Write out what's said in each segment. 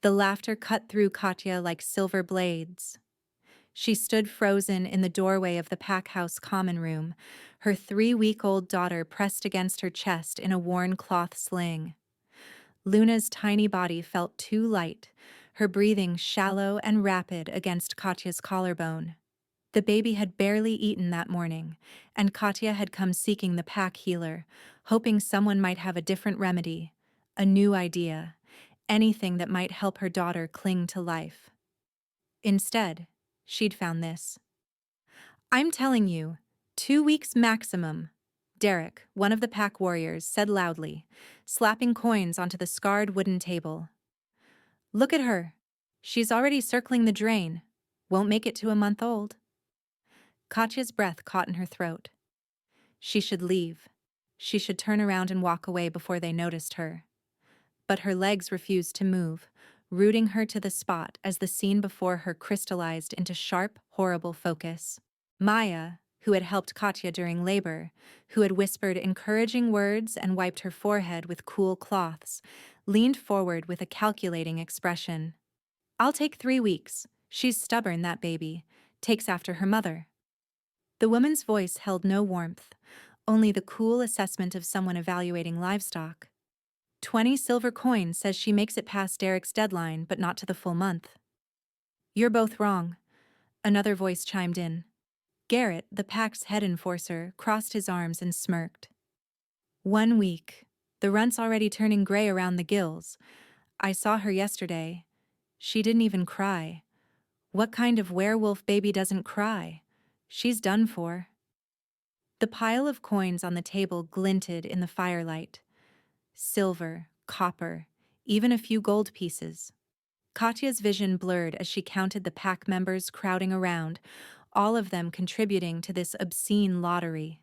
The laughter cut through Katya like silver blades. She stood frozen in the doorway of the pack house common room, her 3-week-old daughter pressed against her chest in a worn cloth sling. Luna's tiny body felt too light, her breathing shallow and rapid against Katya's collarbone. The baby had barely eaten that morning, and Katya had come seeking the pack healer, hoping someone might have a different remedy, a new idea, anything that might help her daughter cling to life. Instead, she'd found this. "I'm telling you, 2 weeks maximum," Derek, one of the pack warriors, said loudly, slapping coins onto the scarred wooden table. "Look at her. She's already circling the drain. Won't make it to a month old." Katya's breath caught in her throat. She should leave. She should turn around and walk away before they noticed her. But her legs refused to move, rooting her to the spot as the scene before her crystallized into sharp, horrible focus. Maya, who had helped Katya during labor, who had whispered encouraging words and wiped her forehead with cool cloths, leaned forward with a calculating expression. "I'll take 3 weeks. She's stubborn, that baby. Takes after her mother." The woman's voice held no warmth, only the cool assessment of someone evaluating livestock. 20 silver coins says she makes it past Derek's deadline, but not to the full month. "You're both wrong," another voice chimed in. Garrett, the pack's head enforcer, crossed his arms and smirked. 1 week. The runt's already turning gray around the gills. I saw her yesterday. She didn't even cry. What kind of werewolf baby doesn't cry? She's done for. The pile of coins on the table glinted in the firelight. Silver, copper, even a few gold pieces. Katya's vision blurred as she counted the pack members crowding around, all of them contributing to this obscene lottery.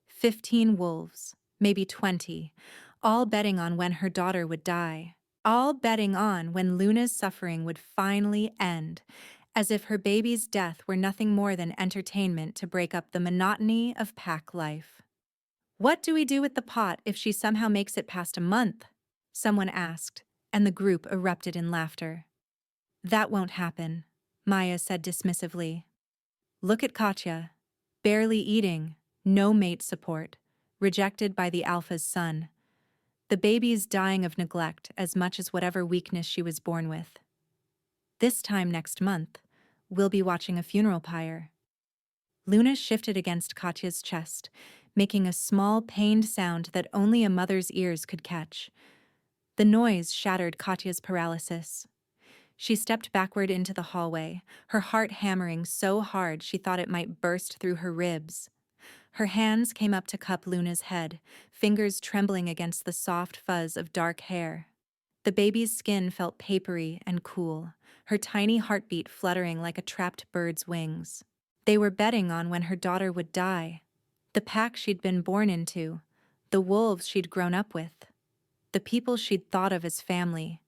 15 wolves, maybe 20, all betting on when her daughter would die. All betting on when Luna's suffering would finally end, as if her baby's death were nothing more than entertainment to break up the monotony of pack life. "What do we do with the pot if she somehow makes it past a month?" someone asked, and the group erupted in laughter. "That won't happen," Maya said dismissively. "Look at Katya. Barely eating, no mate support, rejected by the alpha's son. The baby's dying of neglect as much as whatever weakness she was born with. This time next month, we'll be watching a funeral pyre." Luna shifted against Katya's chest, making a small, pained sound that only a mother's ears could catch. The noise shattered Katya's paralysis. She stepped backward into the hallway, her heart hammering so hard she thought it might burst through her ribs. Her hands came up to cup Luna's head, fingers trembling against the soft fuzz of dark hair. The baby's skin felt papery and cool, her tiny heartbeat fluttering like a trapped bird's wings. They were betting on when her daughter would die. The pack she'd been born into, the wolves she'd grown up with, the people she'd thought of as family.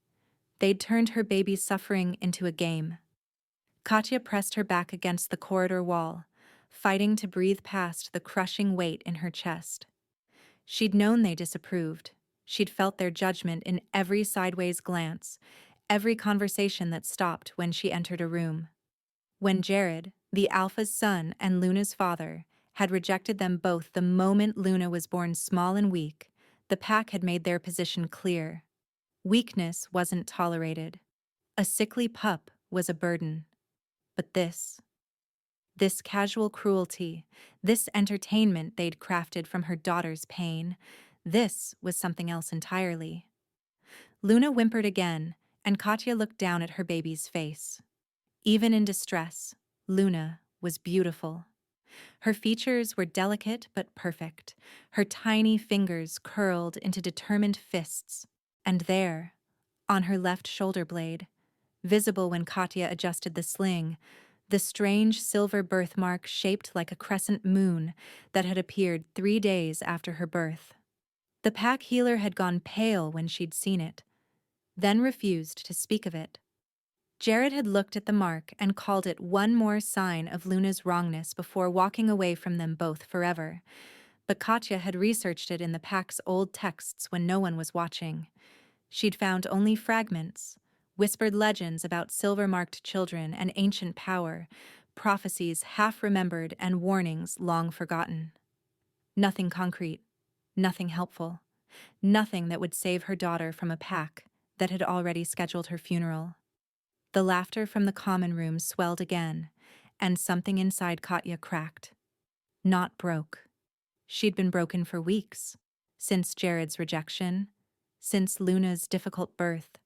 They'd turned her baby's suffering into a game. Katya pressed her back against the corridor wall, fighting to breathe past the crushing weight in her chest. She'd known they disapproved. She'd felt their judgment in every sideways glance, every conversation that stopped when she entered a room. When Jared, the alpha's son and Luna's father, had rejected them both the moment Luna was born small and weak, the pack had made their position clear. Weakness wasn't tolerated. A sickly pup was a burden. But this casual cruelty, this entertainment they'd crafted from her daughter's pain, this was something else entirely. Luna whimpered again, and Katya looked down at her baby's face. Even in distress, Luna was beautiful. Her features were delicate but perfect, her tiny fingers curled into determined fists. And there, on her left shoulder blade, visible when Katya adjusted the sling, the strange silver birthmark shaped like a crescent moon that had appeared 3 days after her birth. The pack healer had gone pale when she'd seen it, then refused to speak of it. Jared had looked at the mark and called it one more sign of Luna's wrongness before walking away from them both forever. But Katya had researched it in the pack's old texts when no one was watching. She'd found only fragments, whispered legends about silver-marked children and ancient power, prophecies half-remembered and warnings long forgotten. Nothing concrete, nothing helpful, nothing that would save her daughter from a pack that had already scheduled her funeral. The laughter from the common room swelled again, and something inside Katya cracked. Not broke. She'd been broken for weeks. Since Jared's rejection, since Luna's difficult birth,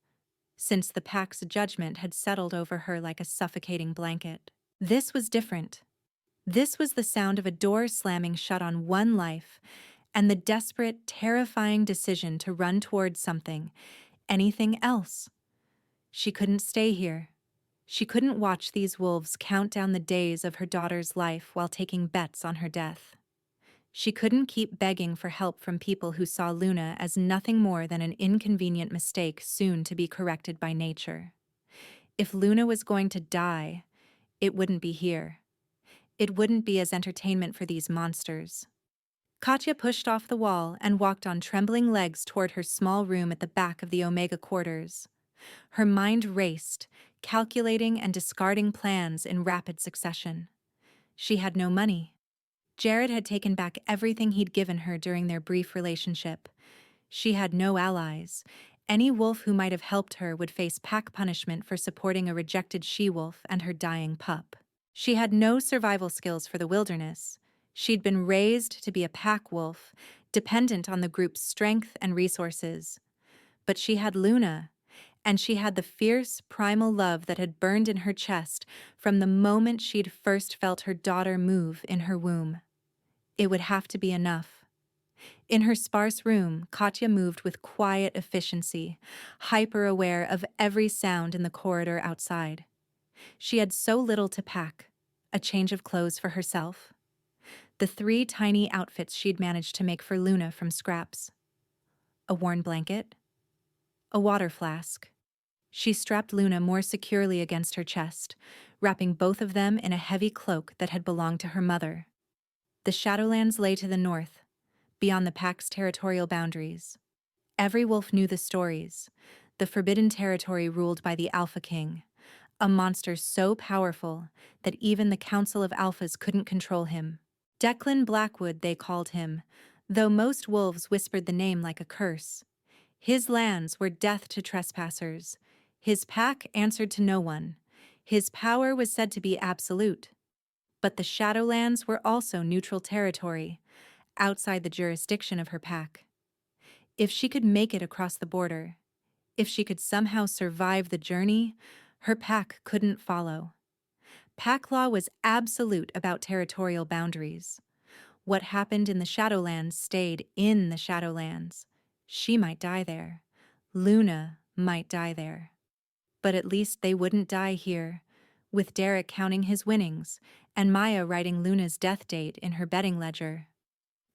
since the pack's judgment had settled over her like a suffocating blanket. This was different. This was the sound of a door slamming shut on one life, and the desperate, terrifying decision to run towards something, anything else. She couldn't stay here. She couldn't watch these wolves count down the days of her daughter's life while taking bets on her death. She couldn't keep begging for help from people who saw Luna as nothing more than an inconvenient mistake soon to be corrected by nature. If Luna was going to die, it wouldn't be here. It wouldn't be as entertainment for these monsters. Katya pushed off the wall and walked on trembling legs toward her small room at the back of the Omega quarters. Her mind raced, calculating and discarding plans in rapid succession. She had no money. Jared had taken back everything he'd given her during their brief relationship. She had no allies. Any wolf who might have helped her would face pack punishment for supporting a rejected she-wolf and her dying pup. She had no survival skills for the wilderness. She'd been raised to be a pack wolf, dependent on the group's strength and resources. But she had Luna, and she had the fierce, primal love that had burned in her chest from the moment she'd first felt her daughter move in her womb. It would have to be enough. In her sparse room, Katya moved with quiet efficiency, hyper-aware of every sound in the corridor outside. She had so little to pack: a change of clothes for herself, the 3 tiny outfits she'd managed to make for Luna from scraps, a worn blanket, a water flask. She strapped Luna more securely against her chest, wrapping both of them in a heavy cloak that had belonged to her mother. The Shadowlands lay to the north, beyond the pack's territorial boundaries. Every wolf knew the stories: the forbidden territory ruled by the Alpha King, a monster so powerful that even the Council of Alphas couldn't control him. Declan Blackwood, they called him, though most wolves whispered the name like a curse. His lands were death to trespassers. His pack answered to no one. His power was said to be absolute. But the Shadowlands were also neutral territory, outside the jurisdiction of her pack. If she could make it across the border, if she could somehow survive the journey, her pack couldn't follow. Pack law was absolute about territorial boundaries. What happened in the Shadowlands stayed in the Shadowlands. She might die there. Luna might die there. But at least they wouldn't die here, with Derek counting his winnings and Maya writing Luna's death date in her betting ledger.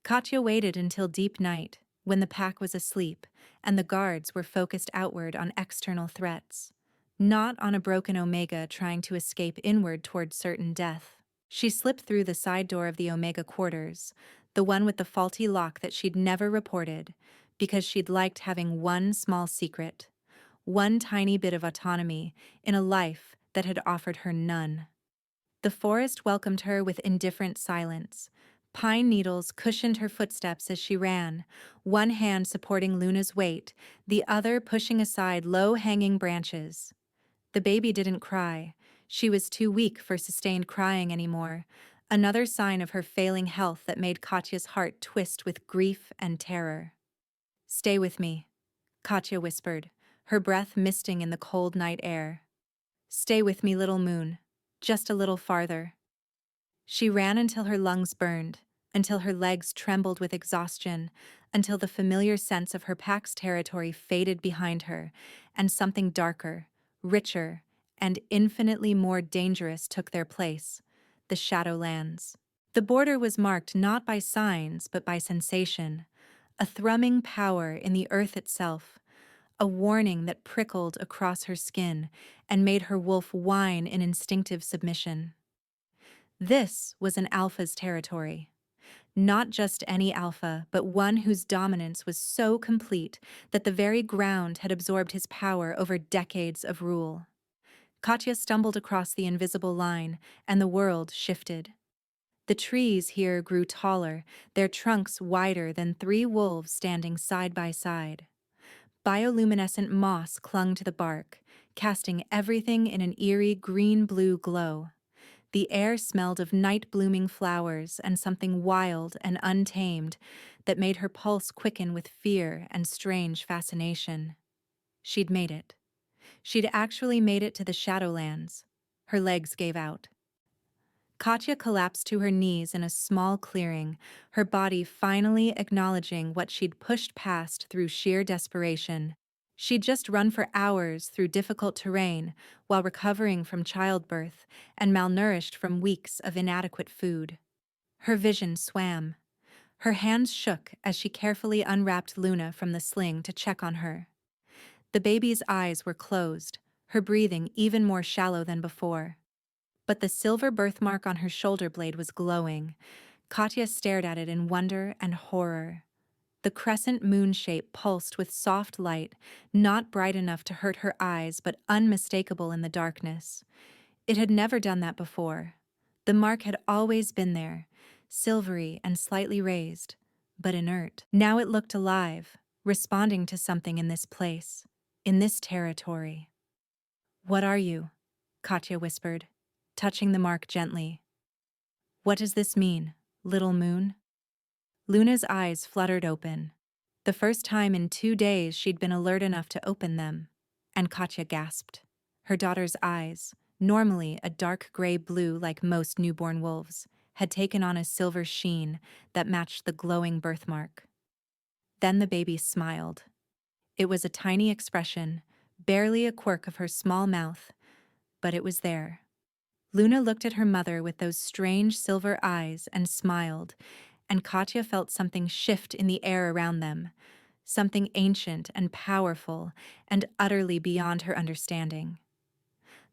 Katya waited until deep night, when the pack was asleep and the guards were focused outward on external threats, not on a broken Omega trying to escape inward toward certain death. She slipped through the side door of the Omega quarters, the one with the faulty lock that she'd never reported, because she'd liked having one small secret, one tiny bit of autonomy in a life that had offered her none. The forest welcomed her with indifferent silence. Pine needles cushioned her footsteps as she ran, one hand supporting Luna's weight, the other pushing aside low-hanging branches. The baby didn't cry. She was too weak for sustained crying anymore, another sign of her failing health that made Katya's heart twist with grief and terror. "Stay with me," Katya whispered, her breath misting in the cold night air. "Stay with me, little moon. Just a little farther." She ran until her lungs burned, until her legs trembled with exhaustion, until the familiar sense of her pack's territory faded behind her, and something darker, richer, and infinitely more dangerous took their place: the Shadowlands. The border was marked not by signs but by sensation, a thrumming power in the earth itself, a warning that prickled across her skin and made her wolf whine in instinctive submission. This was an alpha's territory. Not just any alpha, but one whose dominance was so complete that the very ground had absorbed his power over decades of rule. Katya stumbled across the invisible line, and the world shifted. The trees here grew taller, their trunks wider than three wolves standing side by side. Bioluminescent moss clung to the bark, casting everything in an eerie green-blue glow. The air smelled of night-blooming flowers and something wild and untamed that made her pulse quicken with fear and strange fascination. She'd made it. She'd actually made it to the Shadowlands. Her legs gave out. Katya collapsed to her knees in a small clearing, her body finally acknowledging what she'd pushed past through sheer desperation. She'd just run for hours through difficult terrain while recovering from childbirth and malnourished from weeks of inadequate food. Her vision swam. Her hands shook as she carefully unwrapped Luna from the sling to check on her. The baby's eyes were closed, her breathing even more shallow than before. But the silver birthmark on her shoulder blade was glowing. Katya stared at it in wonder and horror. The crescent moon shape pulsed with soft light, not bright enough to hurt her eyes but unmistakable in the darkness. It had never done that before. The mark had always been there, silvery and slightly raised, but inert. Now it looked alive, responding to something in this place, in this territory. "What are you?" Katya whispered, touching the mark gently. "What does this mean, little moon?" Luna's eyes fluttered open. The first time in 2 days she'd been alert enough to open them, and Katya gasped. Her daughter's eyes, normally a dark gray blue like most newborn wolves, had taken on a silver sheen that matched the glowing birthmark. Then the baby smiled. It was a tiny expression, barely a quirk of her small mouth, but it was there. Luna looked at her mother with those strange silver eyes and smiled, and Katya felt something shift in the air around them, something ancient and powerful and utterly beyond her understanding.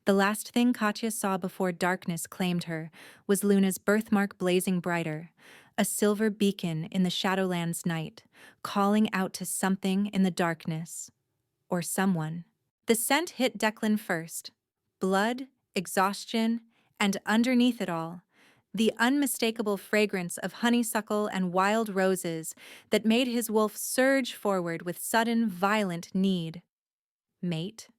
The last thing Katya saw before darkness claimed her was Luna's birthmark blazing brighter, a silver beacon in the Shadowlands night, calling out to something in the darkness, or someone. The scent hit Declan first. Blood, exhaustion, and underneath it all, the unmistakable fragrance of honeysuckle and wild roses that made his wolf surge forward with sudden, violent need. Mate.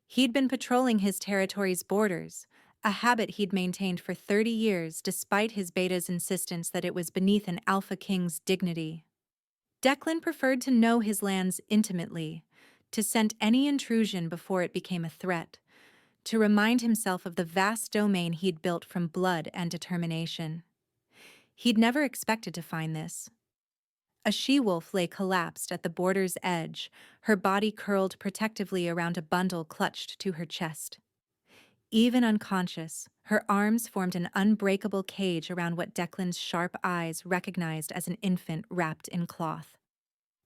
He'd been patrolling his territory's borders, a habit he'd maintained for 30 years despite his beta's insistence that it was beneath an alpha king's dignity. Declan preferred to know his lands intimately, to scent any intrusion before it became a threat, to remind himself of the vast domain he'd built from blood and determination. He'd never expected to find this. A she-wolf lay collapsed at the border's edge, her body curled protectively around a bundle clutched to her chest. Even unconscious, her arms formed an unbreakable cage around what Declan's sharp eyes recognized as an infant wrapped in cloth.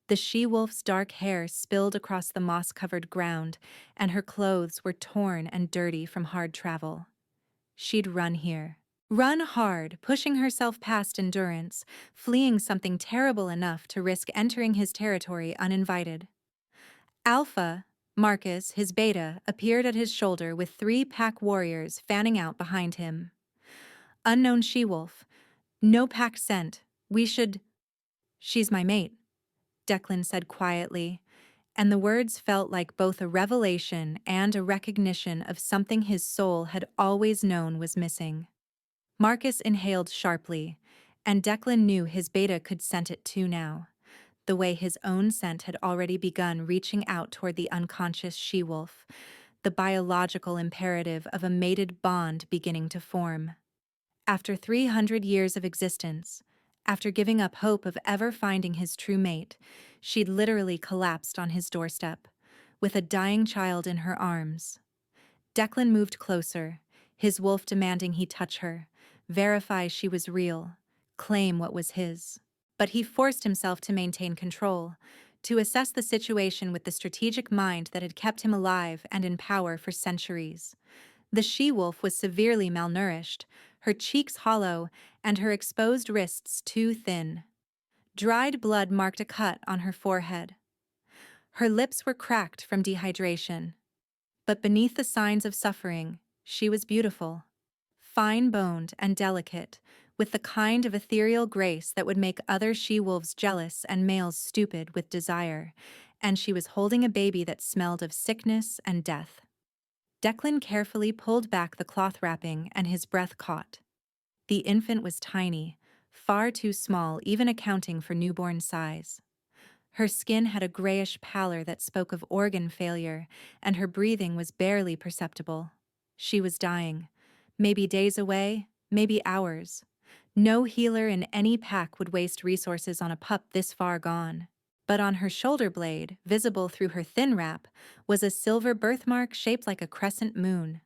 The she-wolf's dark hair spilled across the moss-covered ground, and her clothes were torn and dirty from hard travel. She'd run here. Run hard, pushing herself past endurance, fleeing something terrible enough to risk entering his territory uninvited. Alpha, Marcus, his beta, appeared at his shoulder with 3 pack warriors fanning out behind him. Unknown she-wolf. No pack scent. We should... She's my mate, Declan said quietly, and the words felt like both a revelation and a recognition of something his soul had always known was missing. Marcus inhaled sharply, and Declan knew his beta could scent it too now, the way his own scent had already begun reaching out toward the unconscious she-wolf, the biological imperative of a mated bond beginning to form. After 300 years of existence, after giving up hope of ever finding his true mate, she'd literally collapsed on his doorstep, with a dying child in her arms. Declan moved closer, his wolf demanding he touch her, verify she was real, claim what was his. But he forced himself to maintain control, to assess the situation with the strategic mind that had kept him alive and in power for centuries. The she-wolf was severely malnourished, her cheeks hollow and her exposed wrists too thin. Dried blood marked a cut on her forehead. Her lips were cracked from dehydration. But beneath the signs of suffering, she was beautiful. Fine-boned and delicate, with the kind of ethereal grace that would make other she-wolves jealous and males stupid with desire, and she was holding a baby that smelled of sickness and death. Declan carefully pulled back the cloth wrapping and his breath caught. The infant was tiny, far too small even accounting for newborn size. Her skin had a grayish pallor that spoke of organ failure, and her breathing was barely perceptible. She was dying. Maybe days away, maybe hours. No healer in any pack would waste resources on a pup this far gone. But on her shoulder blade, visible through her thin wrap, was a silver birthmark shaped like a crescent moon.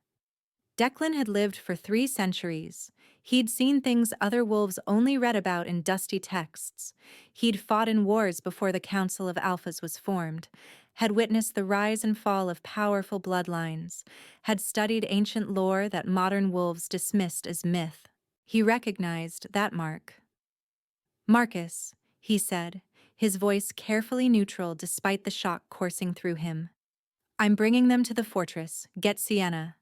Declan had lived for 3 centuries. He'd seen things other wolves only read about in dusty texts. He'd fought in wars before the Council of Alphas was formed, had witnessed the rise and fall of powerful bloodlines, had studied ancient lore that modern wolves dismissed as myth. He recognized that mark. "Marcus," he said, his voice carefully neutral despite the shock coursing through him. "I'm bringing them to the fortress. Get Sienna.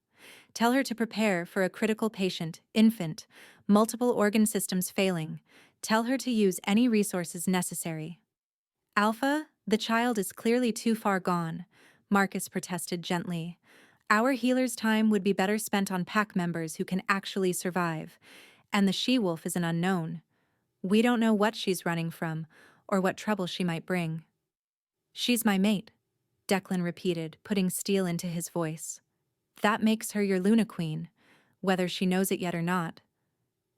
Tell her to prepare for a critical patient, infant, multiple organ systems failing. Tell her to use any resources necessary." "Alpha, the child is clearly too far gone," Marcus protested gently. "Our healer's time would be better spent on pack members who can actually survive, and the she-wolf is an unknown. We don't know what she's running from, or what trouble she might bring." "She's my mate," Declan repeated, putting steel into his voice. "That makes her your Luna Queen, whether she knows it yet or not.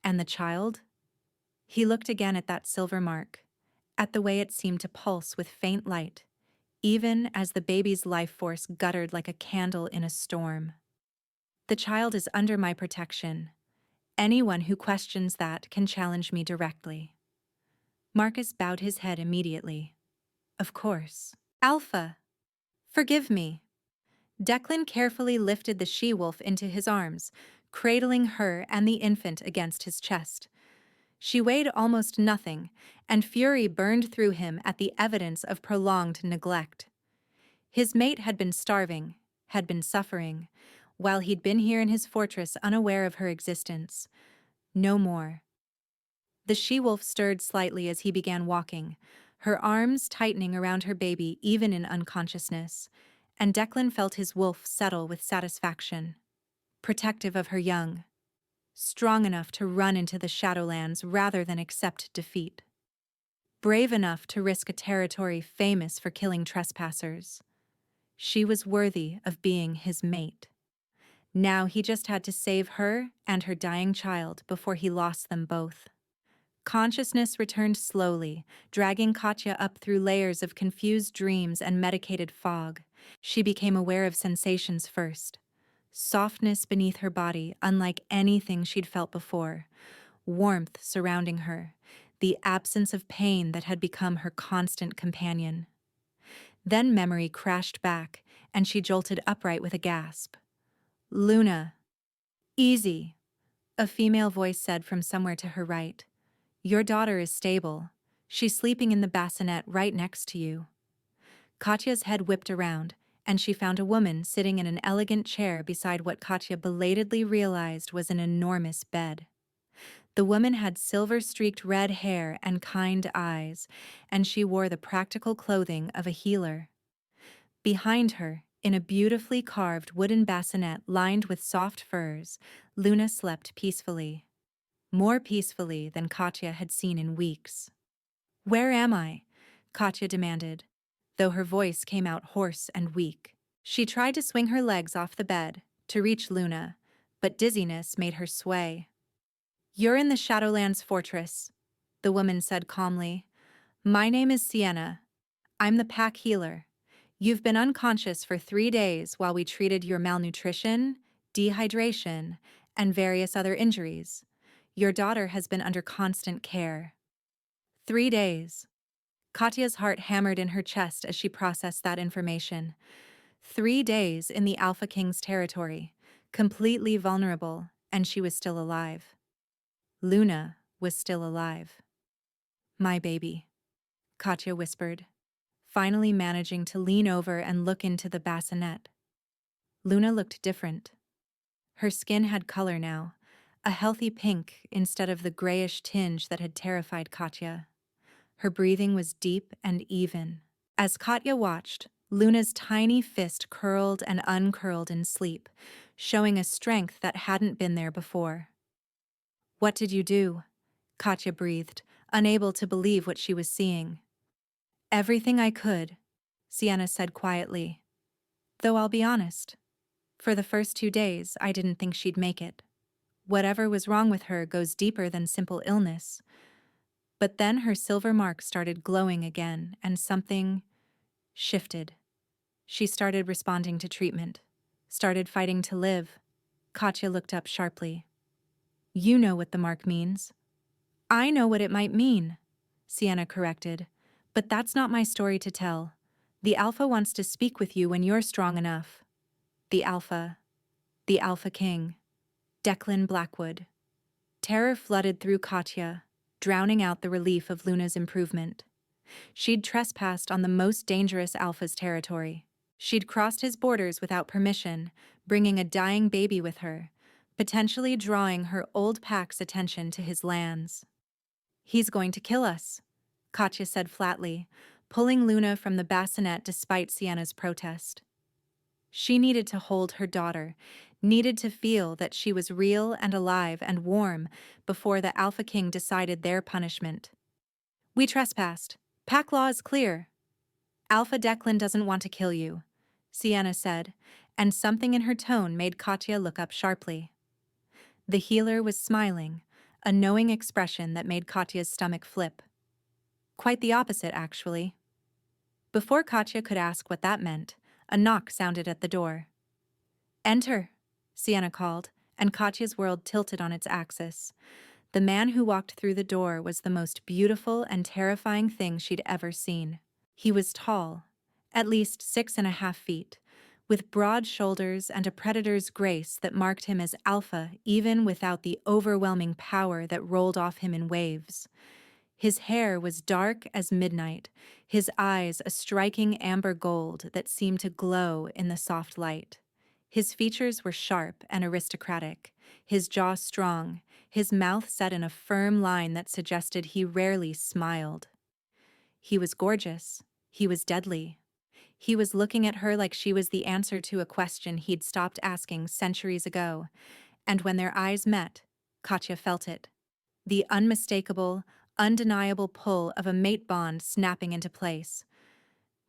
And the child?" He looked again at that silver mark, at the way it seemed to pulse with faint light, even as the baby's life force guttered like a candle in a storm. "The child is under my protection. Anyone who questions that can challenge me directly." Marcus bowed his head immediately. "Of course. Alpha, forgive me." Declan carefully lifted the she-wolf into his arms, cradling her and the infant against his chest. She weighed almost nothing, and fury burned through him at the evidence of prolonged neglect. His mate had been starving, had been suffering, while he'd been here in his fortress unaware of her existence. No more. The she-wolf stirred slightly as he began walking, her arms tightening around her baby even in unconsciousness, and Declan felt his wolf settle with satisfaction. Protective of her young. Strong enough to run into the Shadowlands rather than accept defeat. Brave enough to risk a territory famous for killing trespassers. She was worthy of being his mate. Now he just had to save her and her dying child before he lost them both. Consciousness returned slowly, dragging Katya up through layers of confused dreams and medicated fog. She became aware of sensations first. Softness beneath her body, unlike anything she'd felt before. Warmth surrounding her. The absence of pain that had become her constant companion. Then memory crashed back, and she jolted upright with a gasp. "Luna." "Easy," a female voice said from somewhere to her right. "Your daughter is stable. She's sleeping in the bassinet right next to you." Katya's head whipped around, and she found a woman sitting in an elegant chair beside what Katya belatedly realized was an enormous bed. The woman had silver-streaked red hair and kind eyes, and she wore the practical clothing of a healer. Behind her, in a beautifully carved wooden bassinet lined with soft furs, Luna slept peacefully. More peacefully than Katya had seen in weeks. "Where am I?" Katya demanded, though her voice came out hoarse and weak. She tried to swing her legs off the bed, to reach Luna, but dizziness made her sway. "You're in the Shadowlands fortress," the woman said calmly. "My name is Sienna. I'm the pack healer. You've been unconscious for 3 days while we treated your malnutrition, dehydration, and various other injuries. Your daughter has been under constant care." 3 days. Katya's heart hammered in her chest as she processed that information. 3 days in the Alpha King's territory, completely vulnerable, and she was still alive. Luna was still alive. My baby, Katya whispered, finally managing to lean over and look into the bassinet. Luna looked different. Her skin had color now, a healthy pink instead of the grayish tinge that had terrified Katya. Her breathing was deep and even. As Katya watched, Luna's tiny fist curled and uncurled in sleep, showing a strength that hadn't been there before. "What did you do?" Katya breathed, unable to believe what she was seeing. "Everything I could," Sienna said quietly. "Though I'll be honest, for the first 2 days I didn't think she'd make it. Whatever was wrong with her goes deeper than simple illness." But then her silver mark started glowing again, and something shifted. She started responding to treatment, started fighting to live. Katya looked up sharply. "You know what the mark means." "I know what it might mean," Sienna corrected, "but that's not my story to tell. The Alpha wants to speak with you when you're strong enough." The Alpha. The Alpha King. Declan Blackwood. Terror flooded through Katya, drowning out the relief of Luna's improvement. She'd trespassed on the most dangerous Alpha's territory. She'd crossed his borders without permission, bringing a dying baby with her, potentially drawing her old pack's attention to his lands. "He's going to kill us," Katya said flatly, pulling Luna from the bassinet despite Sienna's protest. She needed to hold her daughter, needed to feel that she was real and alive and warm before the Alpha King decided their punishment. "We trespassed. Pack law is clear." "Alpha Declan doesn't want to kill you," Sienna said, and something in her tone made Katya look up sharply. The healer was smiling, a knowing expression that made Katya's stomach flip. Quite the opposite, actually. Before Katya could ask what that meant, a knock sounded at the door. "Enter," Sienna called, and Katya's world tilted on its axis. The man who walked through the door was the most beautiful and terrifying thing she'd ever seen. He was tall, at least 6.5 feet, with broad shoulders and a predator's grace that marked him as alpha even without the overwhelming power that rolled off him in waves. His hair was dark as midnight, his eyes a striking amber gold that seemed to glow in the soft light. His features were sharp and aristocratic, his jaw strong, his mouth set in a firm line that suggested he rarely smiled. He was gorgeous. He was deadly. He was looking at her like she was the answer to a question he'd stopped asking centuries ago, and when their eyes met, Katya felt it. The unmistakable, undeniable pull of a mate bond snapping into place.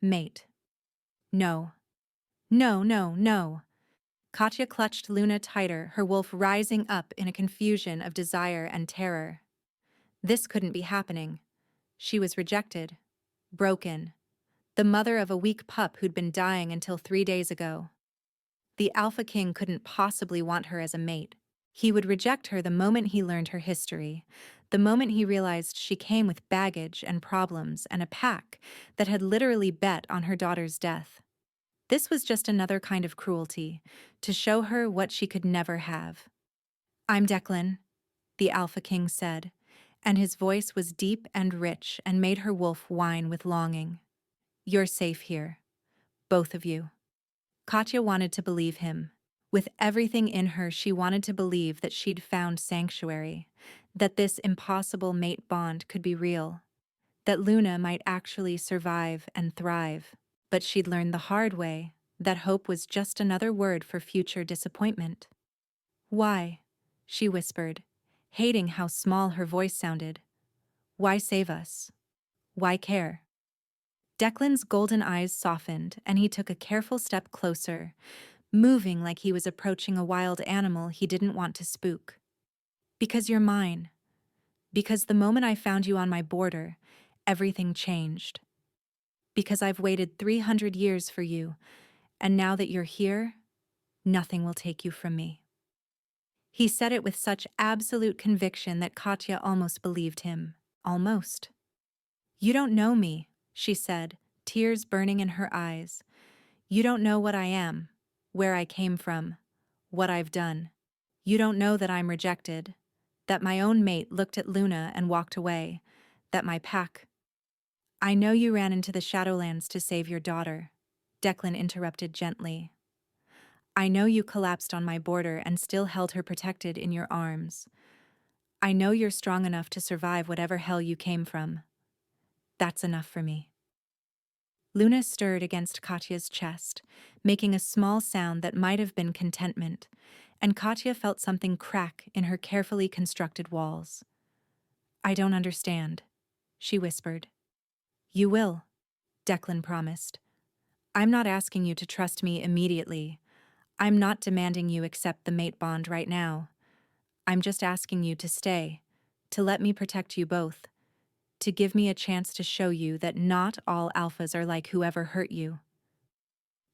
Mate. No. No, no, no. Katya clutched Luna tighter, her wolf rising up in a confusion of desire and terror. This couldn't be happening. She was rejected. Broken. The mother of a weak pup who'd been dying until 3 days ago. The Alpha King couldn't possibly want her as a mate. He would reject her the moment he learned her history, the moment he realized she came with baggage and problems and a pack that had literally bet on her daughter's death. This was just another kind of cruelty, to show her what she could never have. "I'm Declan," the Alpha King said, and his voice was deep and rich and made her wolf whine with longing. "You're safe here. Both of you." Katya wanted to believe him. With everything in her, she wanted to believe that she'd found sanctuary, that this impossible mate bond could be real, that Luna might actually survive and thrive. But she'd learned the hard way that hope was just another word for future disappointment. "Why?" she whispered, hating how small her voice sounded. "Why save us? Why care?" Declan's golden eyes softened, and he took a careful step closer, moving like he was approaching a wild animal he didn't want to spook. "Because you're mine. Because the moment I found you on my border, everything changed. Because I've waited 300 years for you, and now that you're here, nothing will take you from me." He said it with such absolute conviction that Katya almost believed him. Almost. "You don't know me," she said, tears burning in her eyes. "You don't know what I am, where I came from, what I've done. You don't know that I'm rejected, that my own mate looked at Luna and walked away, that my pack— I know you ran into the Shadowlands to save your daughter, Declan interrupted gently. I know you collapsed on my border and still held her protected in your arms. I know you're strong enough to survive whatever hell you came from. That's enough for me. Luna stirred against Katya's chest, making a small sound that might have been contentment, and Katya felt something crack in her carefully constructed walls. I don't understand, she whispered. You will, Declan promised. I'm not asking you to trust me immediately. I'm not demanding you accept the mate bond right now. I'm just asking you to stay, to let me protect you both, to give me a chance to show you that not all alphas are like whoever hurt you.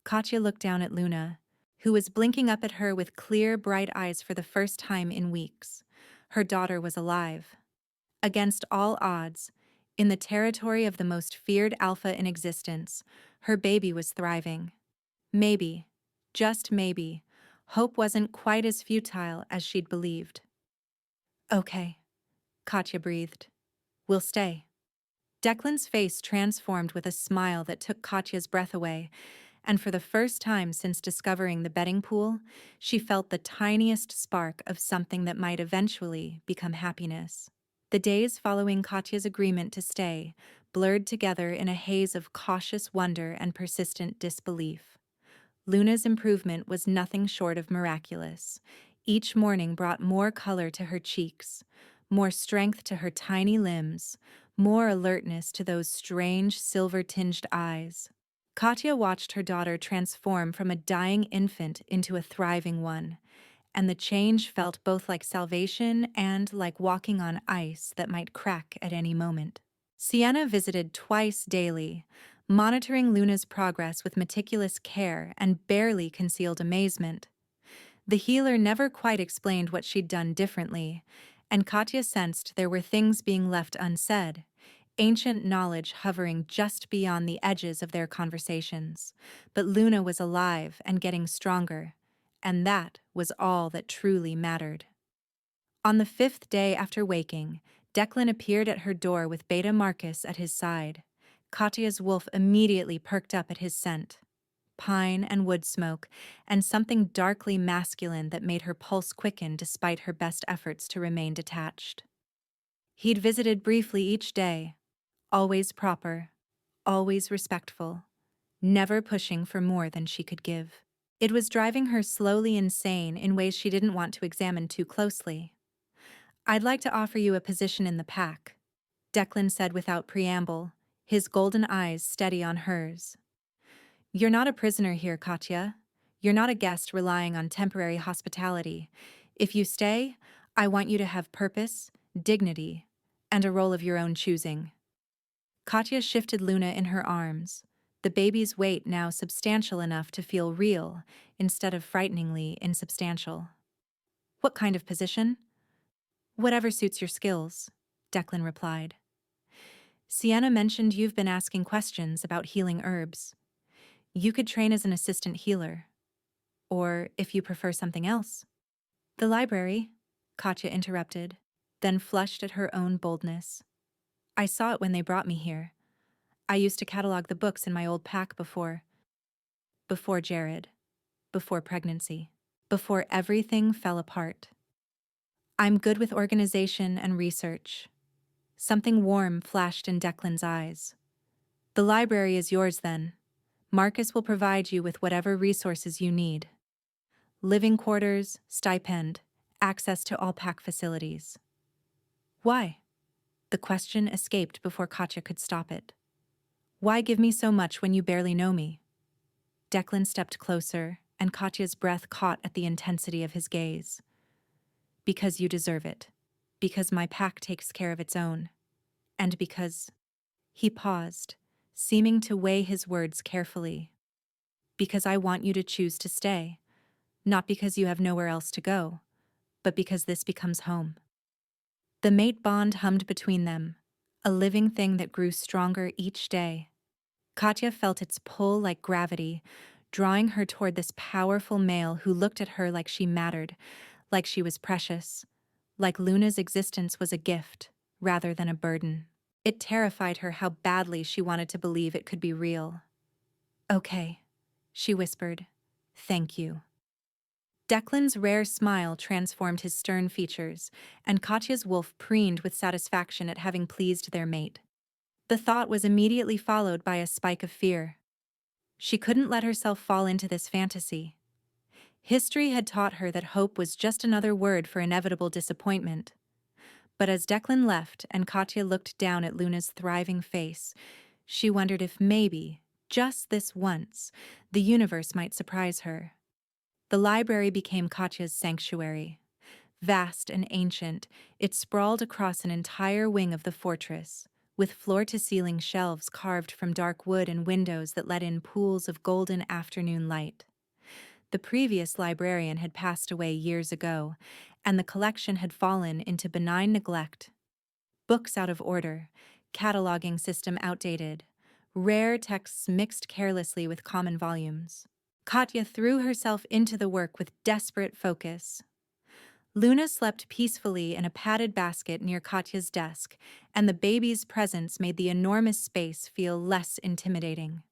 Katya looked down at Luna, who was blinking up at her with clear, bright eyes for the first time in weeks. Her daughter was alive. Against all odds, in the territory of the most feared alpha in existence, her baby was thriving. Maybe, just maybe, hope wasn't quite as futile as she'd believed. Okay, Katya breathed. We'll stay. Declan's face transformed with a smile that took Katya's breath away, and for the first time since discovering the betting pool, she felt the tiniest spark of something that might eventually become happiness. The days following Katya's agreement to stay blurred together in a haze of cautious wonder and persistent disbelief. Luna's improvement was nothing short of miraculous. Each morning brought more color to her cheeks, more strength to her tiny limbs, more alertness to those strange silver-tinged eyes. Katya watched her daughter transform from a dying infant into a thriving one, and the change felt both like salvation and like walking on ice that might crack at any moment. Sienna visited twice daily, monitoring Luna's progress with meticulous care and barely concealed amazement. The healer never quite explained what she'd done differently, and Katya sensed there were things being left unsaid, ancient knowledge hovering just beyond the edges of their conversations. But Luna was alive and getting stronger, and that was all that truly mattered. On the 5th day after waking, Declan appeared at her door with Beta Marcus at his side. Katya's wolf immediately perked up at his scent. Pine and wood smoke, and something darkly masculine that made her pulse quicken despite her best efforts to remain detached. He'd visited briefly each day, always proper, always respectful, never pushing for more than she could give. It was driving her slowly insane in ways she didn't want to examine too closely. I'd like to offer you a position in the pack, Declan said without preamble, his golden eyes steady on hers. You're not a prisoner here, Katya. You're not a guest relying on temporary hospitality. If you stay, I want you to have purpose, dignity, and a role of your own choosing. Katya shifted Luna in her arms, the baby's weight now substantial enough to feel real instead of frighteningly insubstantial. What kind of position? Whatever suits your skills, Declan replied. Sienna mentioned you've been asking questions about healing herbs. You could train as an assistant healer. Or, if you prefer something else. The library, Katya interrupted, then flushed at her own boldness. I saw it when they brought me here. I used to catalog the books in my old pack before Jared, before pregnancy, before everything fell apart. I'm good with organization and research. Something warm flashed in Declan's eyes. The library is yours then. Marcus will provide you with whatever resources you need. Living quarters, stipend, access to all pack facilities. Why? The question escaped before Katya could stop it. Why give me so much when you barely know me? Declan stepped closer, and Katya's breath caught at the intensity of his gaze. Because you deserve it. Because my pack takes care of its own. And because— He paused, seeming to weigh his words carefully. Because I want you to choose to stay. Not because you have nowhere else to go, but because this becomes home. The mate bond hummed between them, a living thing that grew stronger each day. Katya felt its pull like gravity, drawing her toward this powerful male who looked at her like she mattered, like she was precious, like Luna's existence was a gift, rather than a burden. It terrified her how badly she wanted to believe it could be real. "Okay," she whispered. "Thank you." Declan's rare smile transformed his stern features, and Katya's wolf preened with satisfaction at having pleased their mate. The thought was immediately followed by a spike of fear. She couldn't let herself fall into this fantasy. History had taught her that hope was just another word for inevitable disappointment. But as Declan left and Katya looked down at Luna's thriving face, she wondered if maybe, just this once, the universe might surprise her. The library became Katya's sanctuary. Vast and ancient, it sprawled across an entire wing of the fortress, with floor-to-ceiling shelves carved from dark wood and windows that let in pools of golden afternoon light. The previous librarian had passed away years ago, and the collection had fallen into benign neglect. Books out of order, cataloging system outdated, rare texts mixed carelessly with common volumes. Katya threw herself into the work with desperate focus. Luna slept peacefully in a padded basket near Katya's desk, and the baby's presence made the enormous space feel less intimidating.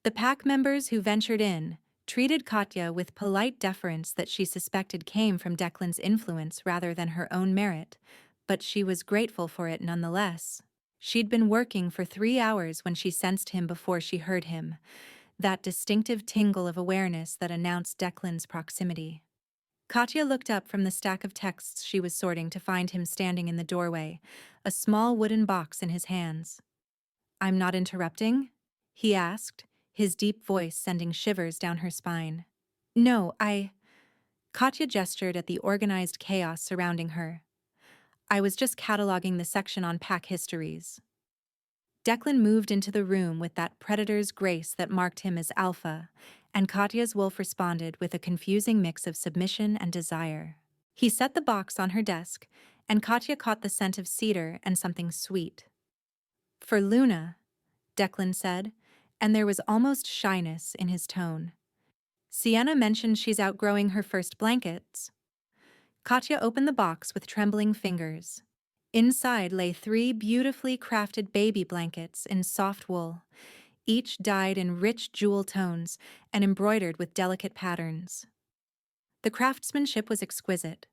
The pack members who ventured in treated Katya with polite deference that she suspected came from Declan's influence rather than her own merit, but she was grateful for it nonetheless. She'd been working for 3 hours when she sensed him before she heard him, that distinctive tingle of awareness that announced Declan's proximity. Katya looked up from the stack of texts she was sorting to find him standing in the doorway, a small wooden box in his hands. "I'm not interrupting?" he asked, his deep voice sending shivers down her spine. "No, Katya gestured at the organized chaos surrounding her. "I was just cataloging the section on pack histories." Declan moved into the room with that predator's grace that marked him as alpha, and Katya's wolf responded with a confusing mix of submission and desire. He set the box on her desk, and Katya caught the scent of cedar and something sweet. "For Luna," Declan said, and there was almost shyness in his tone. "Sienna mentioned she's outgrowing her first blankets." Katya opened the box with trembling fingers. Inside lay 3 beautifully crafted baby blankets in soft wool, each dyed in rich jewel tones and embroidered with delicate patterns. The craftsmanship was exquisite.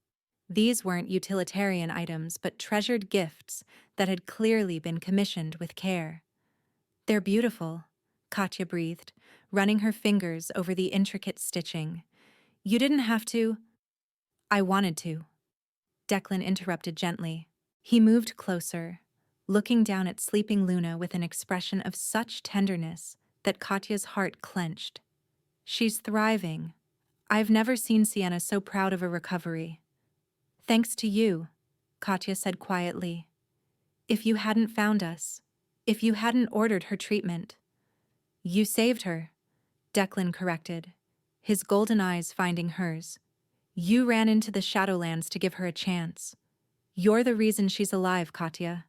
These weren't utilitarian items but treasured gifts that had clearly been commissioned with care. "They're beautiful," Katya breathed, running her fingers over the intricate stitching. "You didn't have to." "I wanted to," Declan interrupted gently. He moved closer, looking down at sleeping Luna with an expression of such tenderness that Katya's heart clenched. "She's thriving. I've never seen Sienna so proud of a recovery." "Thanks to you," Katya said quietly. "If you hadn't found us, if you hadn't ordered her treatment." "You saved her," Declan corrected, his golden eyes finding hers. "You ran into the Shadowlands to give her a chance. You're the reason she's alive, Katya.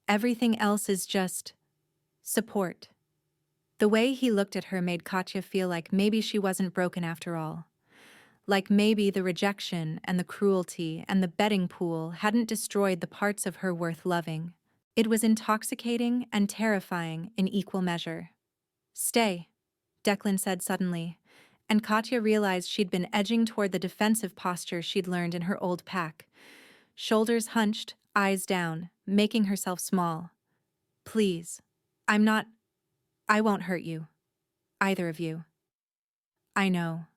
Everything else is just support." The way he looked at her made Katya feel like maybe she wasn't broken after all. Like maybe the rejection and the cruelty and the betting pool hadn't destroyed the parts of her worth loving. It was intoxicating and terrifying in equal measure. "Stay," Declan said suddenly, and Katya realized she'd been edging toward the defensive posture she'd learned in her old pack. Shoulders hunched, eyes down, making herself small. "Please. I won't hurt you. Either of you." "I know,"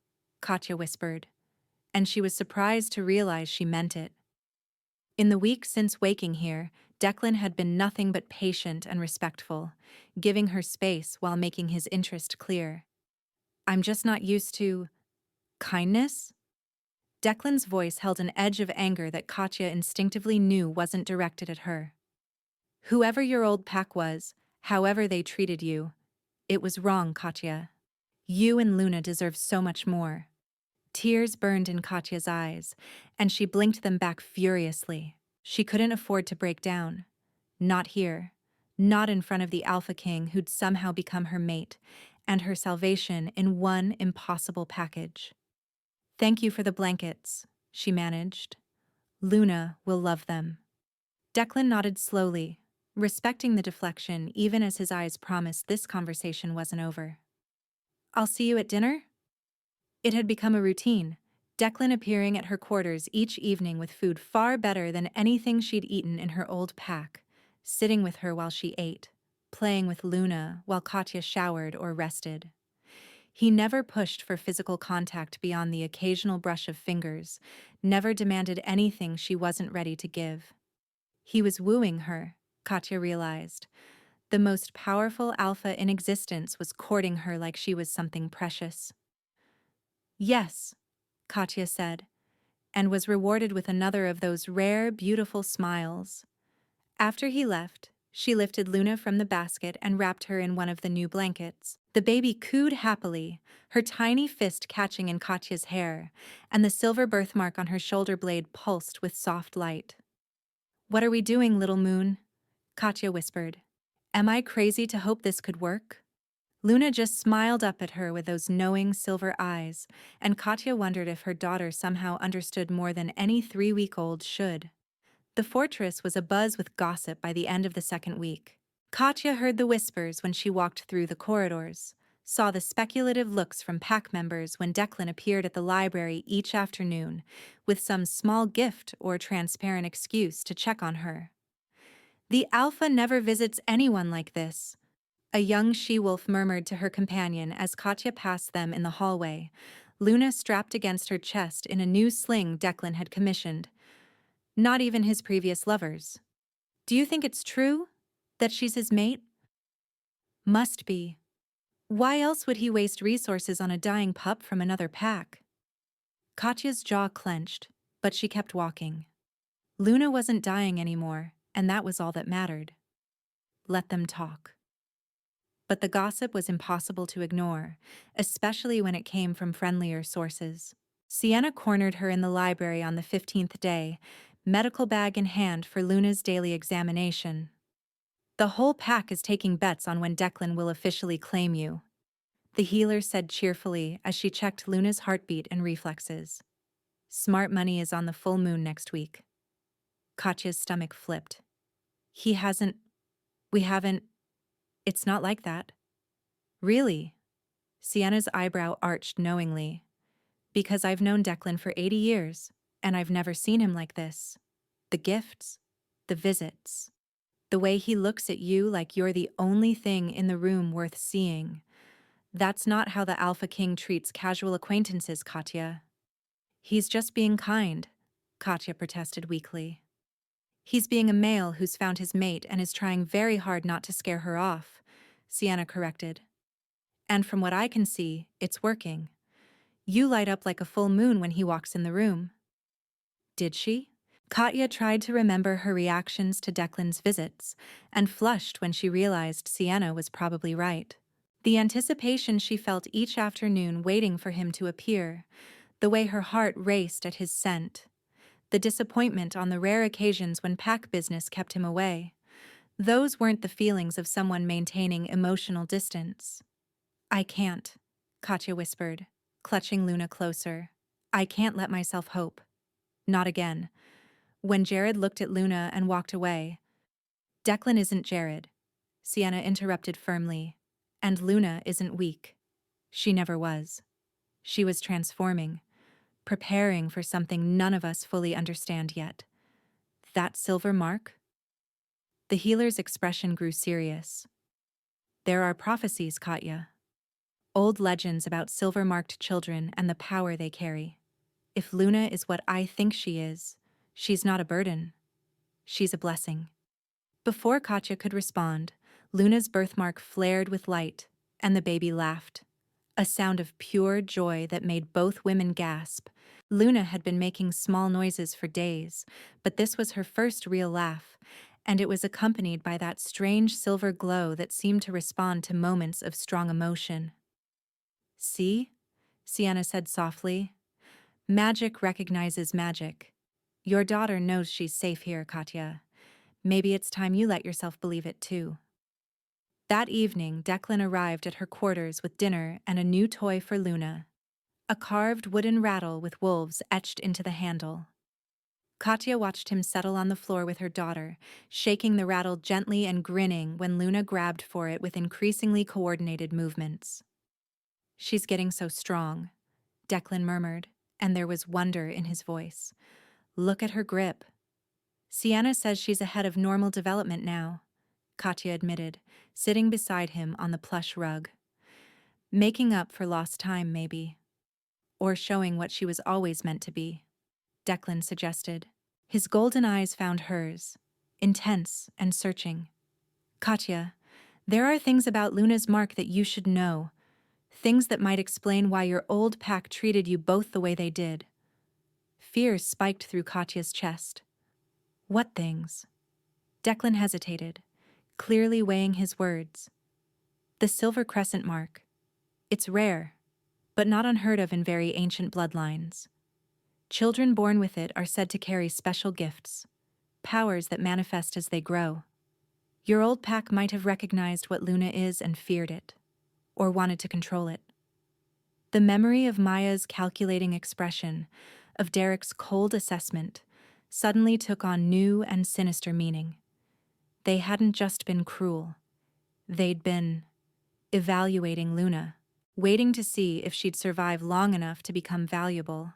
Katya whispered, and she was surprised to realize she meant it. In the weeks since waking here, Declan had been nothing but patient and respectful, giving her space while making his interest clear. "I'm just not used to kindness?" Declan's voice held an edge of anger that Katya instinctively knew wasn't directed at her. "Whoever your old pack was, however they treated you, it was wrong, Katya. You and Luna deserve so much more." Tears burned in Katya's eyes, and she blinked them back furiously. She couldn't afford to break down. Not here. Not in front of the Alpha King who'd somehow become her mate, and her salvation in one impossible package. "Thank you for the blankets," she managed. Luna will love them. Declan nodded slowly, respecting the deflection even as his eyes promised this conversation wasn't over. I'll see you at dinner? It had become a routine, Declan appearing at her quarters each evening with food far better than anything she'd eaten in her old pack, sitting with her while she ate, playing with Luna while Katya showered or rested. He never pushed for physical contact beyond the occasional brush of fingers, never demanded anything she wasn't ready to give. He was wooing her, Katya realized. The most powerful alpha in existence was courting her like she was something precious. Yes, Katya said, and was rewarded with another of those rare, beautiful smiles. After he left, she lifted Luna from the basket and wrapped her in one of the new blankets. The baby cooed happily, her tiny fist catching in Katya's hair, and the silver birthmark on her shoulder blade pulsed with soft light. "What are we doing, little moon?" Katya whispered. "Am I crazy to hope this could work?" Luna just smiled up at her with those knowing silver eyes, and Katya wondered if her daughter somehow understood more than any 3-week-old should. The fortress was abuzz with gossip by the end of the second week. Katya heard the whispers when she walked through the corridors, saw the speculative looks from pack members when Declan appeared at the library each afternoon, with some small gift or transparent excuse to check on her. "The alpha never visits anyone like this," a young she-wolf murmured to her companion as Katya passed them in the hallway, Luna strapped against her chest in a new sling Declan had commissioned. Not even his previous lovers. "Do you think it's true? That she's his mate?" "Must be. Why else would he waste resources on a dying pup from another pack?" Katya's jaw clenched, but she kept walking. Luna wasn't dying anymore, and that was all that mattered. Let them talk. But the gossip was impossible to ignore, especially when it came from friendlier sources. Sienna cornered her in the library on the 15th day, medical bag in hand for Luna's daily examination. "The whole pack is taking bets on when Declan will officially claim you," the healer said cheerfully as she checked Luna's heartbeat and reflexes. "Smart money is on the full moon next week." Katya's stomach flipped. We haven't. It's not like that." "Really?" Sienna's eyebrow arched knowingly. "Because I've known Declan for 80 years, and I've never seen him like this. The gifts, the visits, the way he looks at you like you're the only thing in the room worth seeing. That's not how the Alpha King treats casual acquaintances, Katya." "He's just being kind," Katya protested weakly. "He's being a male who's found his mate and is trying very hard not to scare her off," Sienna corrected. "And from what I can see, it's working. You light up like a full moon when he walks in the room." Did she? Katya tried to remember her reactions to Declan's visits, and flushed when she realized Sienna was probably right. The anticipation she felt each afternoon waiting for him to appear, the way her heart raced at his scent, the disappointment on the rare occasions when pack business kept him away. Those weren't the feelings of someone maintaining emotional distance. "I can't," Katya whispered, clutching Luna closer. "I can't let myself hope. Not again." When Jared looked at Luna and walked away, "Declan isn't Jared," Sienna interrupted firmly, "and Luna isn't weak. She never was. She was transforming, preparing for something none of us fully understand yet. That silver mark?" The healer's expression grew serious. "There are prophecies, Katya. Old legends about silver-marked children and the power they carry. If Luna is what I think she is, she's not a burden. She's a blessing." Before Katya could respond, Luna's birthmark flared with light, and the baby laughed. A sound of pure joy that made both women gasp. Luna had been making small noises for days, but this was her first real laugh, and it was accompanied by that strange silver glow that seemed to respond to moments of strong emotion. "See?" Sienna said softly. "Magic recognizes magic. Your daughter knows she's safe here, Katya. Maybe it's time you let yourself believe it too." That evening, Declan arrived at her quarters with dinner and a new toy for Luna. A carved wooden rattle with wolves etched into the handle. Katya watched him settle on the floor with her daughter, shaking the rattle gently and grinning when Luna grabbed for it with increasingly coordinated movements. "She's getting so strong," Declan murmured, and there was wonder in his voice. "Look at her grip." "Sienna says she's ahead of normal development now," Katya admitted, sitting beside him on the plush rug. "Making up for lost time, maybe. Or showing what she was always meant to be," Declan suggested. His golden eyes found hers, intense and searching. "Katya, there are things about Luna's mark that you should know. Things that might explain why your old pack treated you both the way they did." Fear spiked through Katya's chest. "What things?" Declan hesitated, clearly weighing his words. "The silver crescent mark. It's rare, but not unheard of in very ancient bloodlines. Children born with it are said to carry special gifts, powers that manifest as they grow. Your old pack might have recognized what Luna is and feared it, or wanted to control it." The memory of Maya's calculating expression, of Derek's cold assessment, suddenly took on new and sinister meaning. They hadn't just been cruel. They'd been evaluating Luna, waiting to see if she'd survive long enough to become valuable.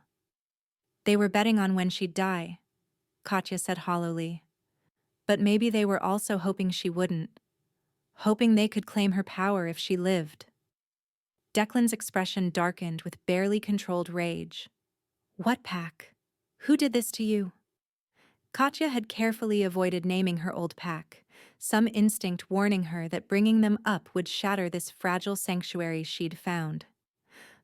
"They were betting on when she'd die," Katya said hollowly. "But maybe they were also hoping she wouldn't, hoping they could claim her power if she lived." Declan's expression darkened with barely controlled rage. "What pack? Who did this to you?" Katya had carefully avoided naming her old pack, some instinct warning her that bringing them up would shatter this fragile sanctuary she'd found.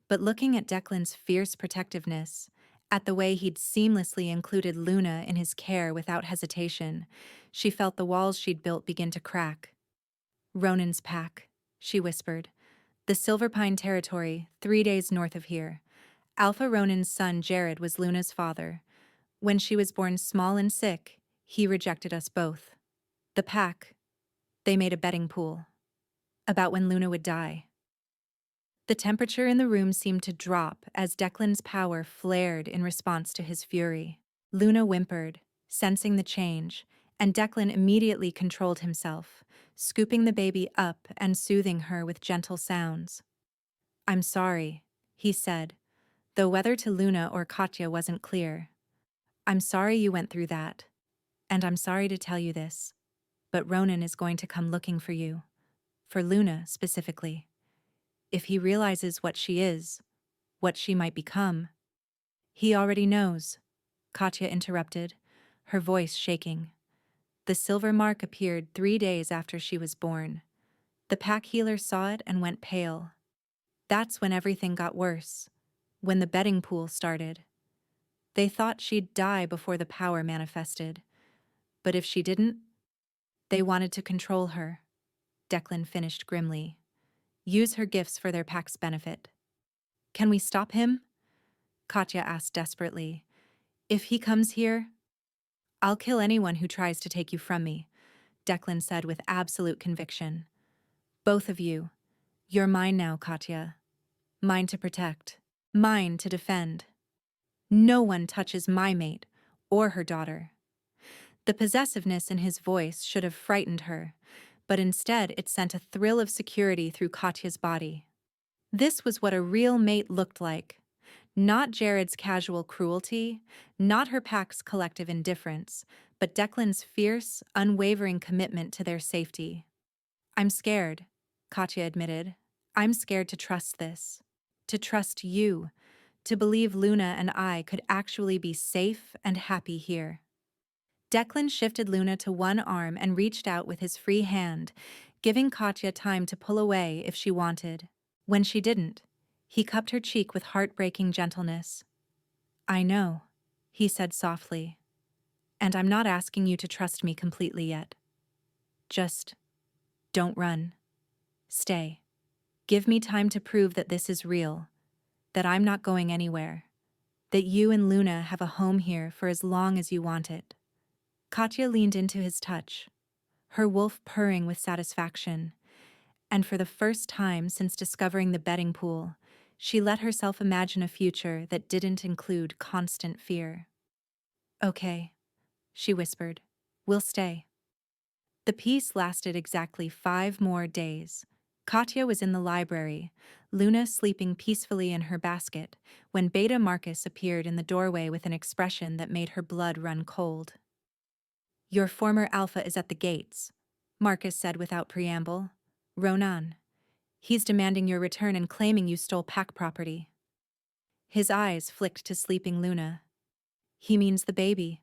But looking at Declan's fierce protectiveness, at the way he'd seamlessly included Luna in his care without hesitation, she felt the walls she'd built begin to crack. "Ronan's pack," she whispered. "The Silverpine territory, 3 days north of here. Alpha Ronan's son Jared was Luna's father. When she was born small and sick, he rejected us both. The pack, they made a betting pool about when Luna would die." The temperature in the room seemed to drop as Declan's power flared in response to his fury. Luna whimpered, sensing the change, and Declan immediately controlled himself, scooping the baby up and soothing her with gentle sounds. "I'm sorry," he said, though whether to Luna or Katya wasn't clear. "I'm sorry you went through that. And I'm sorry to tell you this, but Ronan is going to come looking for you. For Luna, specifically. If he realizes what she is, what she might become." "He already knows," Katya interrupted, her voice shaking. "The silver mark appeared 3 days after she was born. The pack healer saw it and went pale. That's when everything got worse, when the betting pool started. They thought she'd die before the power manifested. But if she didn't, they wanted to control her," Declan finished grimly. "Use her gifts for their pack's benefit." "Can we stop him?" Katya asked desperately. "If he comes here—" "I'll kill anyone who tries to take you from me," Declan said with absolute conviction. "Both of you. You're mine now, Katya. Mine to protect. Mine to defend. No one touches my mate or her daughter." The possessiveness in his voice should have frightened her, but instead it sent a thrill of security through Katya's body. This was what a real mate looked like. Not Jared's casual cruelty, not her pack's collective indifference, but Declan's fierce, unwavering commitment to their safety. "I'm scared," Katya admitted. "I'm scared to trust this. To trust you. To believe Luna and I could actually be safe and happy here." Declan shifted Luna to one arm and reached out with his free hand, giving Katya time to pull away if she wanted. When she didn't, he cupped her cheek with heartbreaking gentleness. "I know," he said softly, "and I'm not asking you to trust me completely yet. Just don't run. Stay. Give me time to prove that this is real, that I'm not going anywhere, that you and Luna have a home here for as long as you want it." Katya leaned into his touch, her wolf purring with satisfaction, and for the first time since discovering the betting pool, she let herself imagine a future that didn't include constant fear. Okay, she whispered. We'll stay. The peace lasted exactly 5 more days. Katya was in the library, Luna sleeping peacefully in her basket, when Beta Marcus appeared in the doorway with an expression that made her blood run cold. Your former alpha is at the gates, Marcus said without preamble. Ronan. He's demanding your return and claiming you stole pack property. His eyes flicked to sleeping Luna. He means the baby.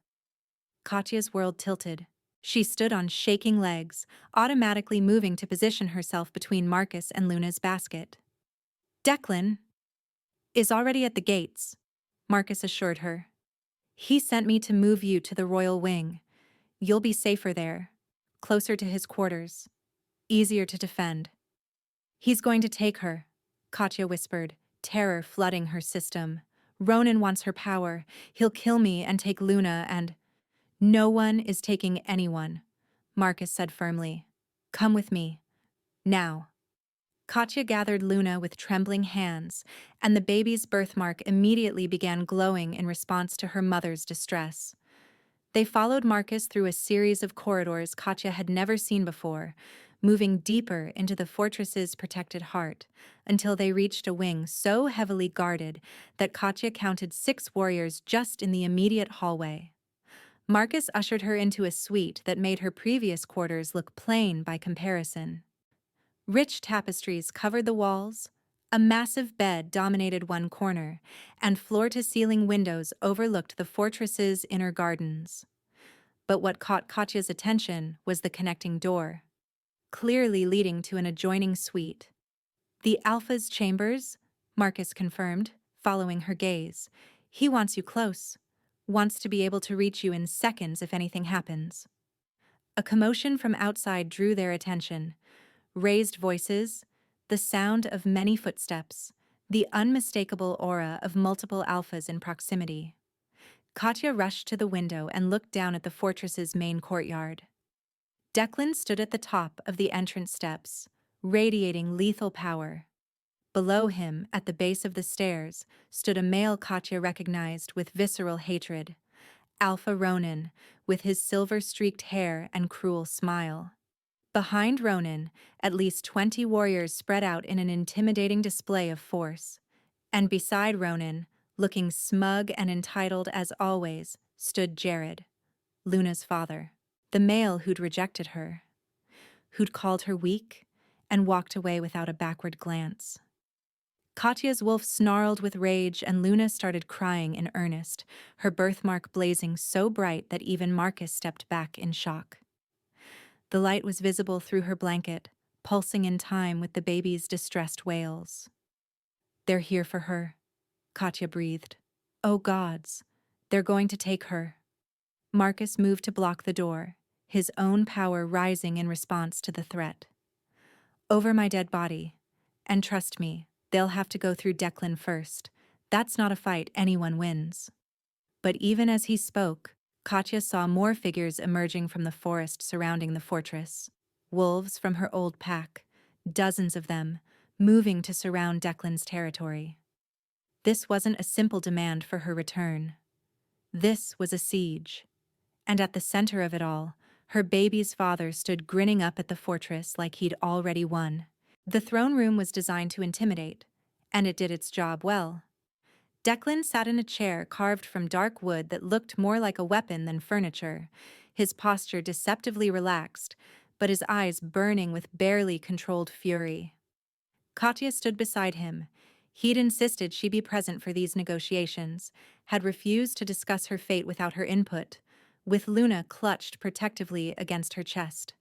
Katya's world tilted. She stood on shaking legs, automatically moving to position herself between Marcus and Luna's basket. Declan is already at the gates, Marcus assured her. He sent me to move you to the royal wing. You'll be safer there, closer to his quarters, easier to defend. He's going to take her, Katya whispered, terror flooding her system. Ronan wants her power. He'll kill me and take Luna and… No one is taking anyone, Marcus said firmly. Come with me. Now. Katya gathered Luna with trembling hands, and the baby's birthmark immediately began glowing in response to her mother's distress. They followed Marcus through a series of corridors Katya had never seen before, moving deeper into the fortress's protected heart, until they reached a wing so heavily guarded that Katya counted 6 warriors just in the immediate hallway. Marcus ushered her into a suite that made her previous quarters look plain by comparison. Rich tapestries covered the walls, a massive bed dominated one corner, and floor-to-ceiling windows overlooked the fortress's inner gardens. But what caught Katya's attention was the connecting door, clearly leading to an adjoining suite. The Alpha's chambers, Marcus confirmed, following her gaze. He wants you close. Wants to be able to reach you in seconds if anything happens. A commotion from outside drew their attention. Raised voices, the sound of many footsteps, the unmistakable aura of multiple alphas in proximity. Katya rushed to the window and looked down at the fortress's main courtyard. Declan stood at the top of the entrance steps, radiating lethal power. Below him, at the base of the stairs, stood a male Katya recognized with visceral hatred. Alpha Ronan, with his silver-streaked hair and cruel smile. Behind Ronan, at least 20 warriors spread out in an intimidating display of force. And beside Ronan, looking smug and entitled as always, stood Jared, Luna's father, the male who'd rejected her, who'd called her weak, and walked away without a backward glance. Katya's wolf snarled with rage and Luna started crying in earnest, her birthmark blazing so bright that even Marcus stepped back in shock. The light was visible through her blanket, pulsing in time with the baby's distressed wails. They're here for her, Katya breathed. Oh gods, they're going to take her. Marcus moved to block the door, his own power rising in response to the threat. Over my dead body. And trust me, they'll have to go through Declan first. That's not a fight anyone wins. But even as he spoke, Katya saw more figures emerging from the forest surrounding the fortress. Wolves from her old pack, dozens of them, moving to surround Declan's territory. This wasn't a simple demand for her return. This was a siege. And at the center of it all, her baby's father stood grinning up at the fortress like he'd already won. The throne room was designed to intimidate, and it did its job well. Declan sat in a chair carved from dark wood that looked more like a weapon than furniture, his posture deceptively relaxed, but his eyes burning with barely controlled fury. Katya stood beside him. He'd insisted she be present for these negotiations, had refused to discuss her fate without her input, with Luna clutched protectively against her chest.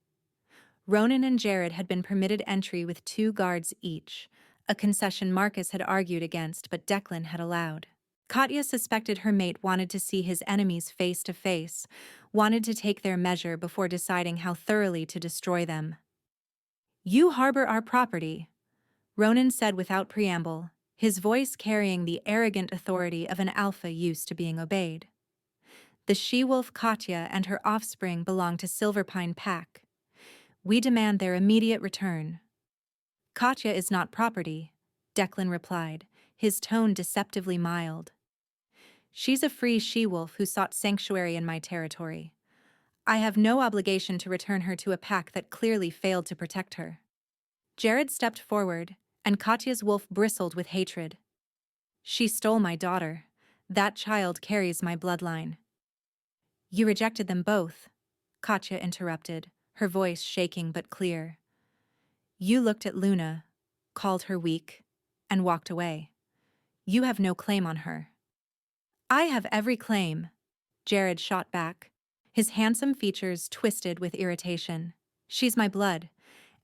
Ronan and Jared had been permitted entry with 2 guards each, a concession Marcus had argued against but Declan had allowed. Katya suspected her mate wanted to see his enemies face to face, wanted to take their measure before deciding how thoroughly to destroy them. You harbor our property, Ronan said without preamble, his voice carrying the arrogant authority of an alpha used to being obeyed. The she-wolf Katya and her offspring belong to Silverpine Pack. We demand their immediate return. Katya is not property, Declan replied, his tone deceptively mild. She's a free she-wolf who sought sanctuary in my territory. I have no obligation to return her to a pack that clearly failed to protect her. Jared stepped forward, and Katya's wolf bristled with hatred. She stole my daughter. That child carries my bloodline. You rejected them both, Katya interrupted, her voice shaking but clear. You looked at Luna, called her weak, and walked away. You have no claim on her. I have every claim, Jared shot back, his handsome features twisted with irritation. She's my blood,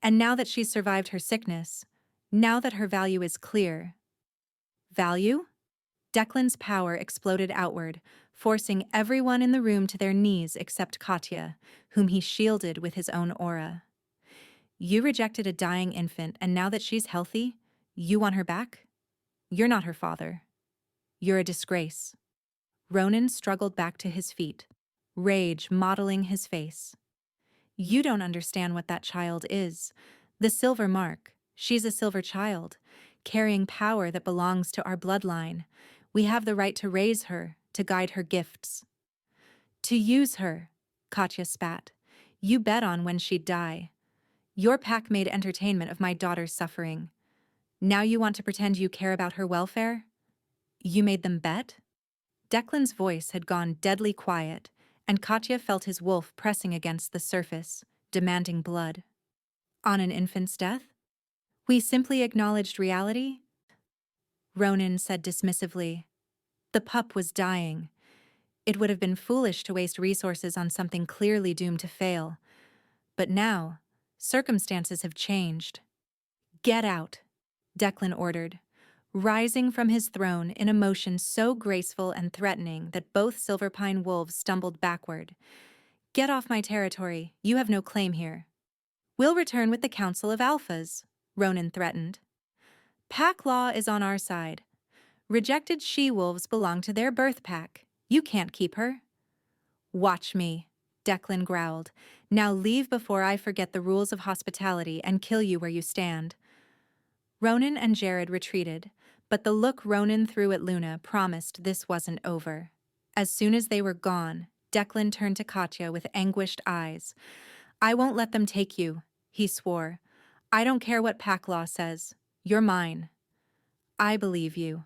and now that she's survived her sickness, now that her value is clear. Value? Declan's power exploded outward, forcing everyone in the room to their knees except Katya, whom he shielded with his own aura. You rejected a dying infant, and now that she's healthy, you want her back? You're not her father. You're a disgrace. Ronan struggled back to his feet, rage modeling his face. You don't understand what that child is. The silver mark. She's a silver child, carrying power that belongs to our bloodline. We have the right to raise her, to guide her gifts. To use her, Katya spat. You bet on when she'd die. Your pack made entertainment of my daughter's suffering. Now you want to pretend you care about her welfare? You made them bet? Declan's voice had gone deadly quiet, and Katya felt his wolf pressing against the surface, demanding blood. On an infant's death? We simply acknowledged reality? Ronan said dismissively. The pup was dying. It would have been foolish to waste resources on something clearly doomed to fail. But now, circumstances have changed. Get out, Declan ordered, rising from his throne in a motion so graceful and threatening that both Silverpine wolves stumbled backward. Get off my territory, you have no claim here. We'll return with the Council of Alphas, Ronan threatened. Pack law is on our side. Rejected she-wolves belong to their birth pack. You can't keep her. Watch me, Declan growled. Now leave before I forget the rules of hospitality and kill you where you stand. Ronan and Jared retreated, but the look Ronan threw at Luna promised this wasn't over. As soon as they were gone, Declan turned to Katya with anguished eyes. I won't let them take you, he swore. I don't care what pack law says. You're mine. I believe you,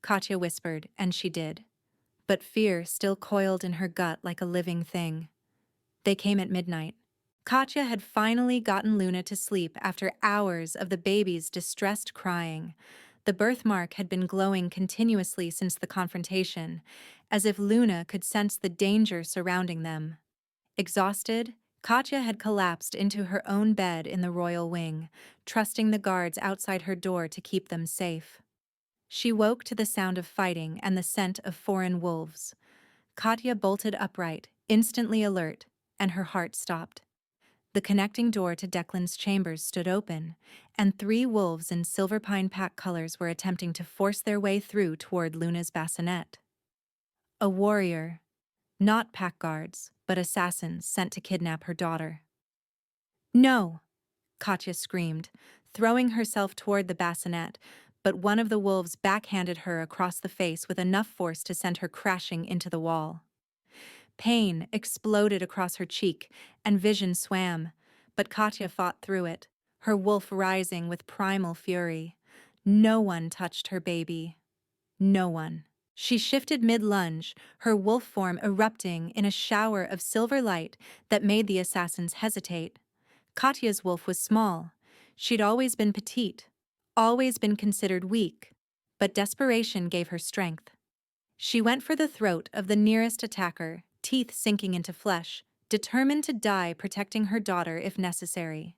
Katya whispered, and she did. But fear still coiled in her gut like a living thing. They came at midnight. Katya had finally gotten Luna to sleep after hours of the baby's distressed crying. The birthmark had been glowing continuously since the confrontation, as if Luna could sense the danger surrounding them. Exhausted, Katya had collapsed into her own bed in the royal wing, trusting the guards outside her door to keep them safe. She woke to the sound of fighting and the scent of foreign wolves. Katya bolted upright, instantly alert, and her heart stopped. The connecting door to Declan's chambers stood open, and 3 wolves in Silverpine pack colors were attempting to force their way through toward Luna's bassinet. A warrior, not pack guards, but assassins sent to kidnap her daughter. No, Katya screamed, throwing herself toward the bassinet, but one of the wolves backhanded her across the face with enough force to send her crashing into the wall. Pain exploded across her cheek, and vision swam, but Katya fought through it, her wolf rising with primal fury. No one touched her baby. No one. She shifted mid-lunge, her wolf form erupting in a shower of silver light that made the assassins hesitate. Katya's wolf was small. She'd always been petite, always been considered weak, but desperation gave her strength. She went for the throat of the nearest attacker, teeth sinking into flesh, determined to die protecting her daughter if necessary.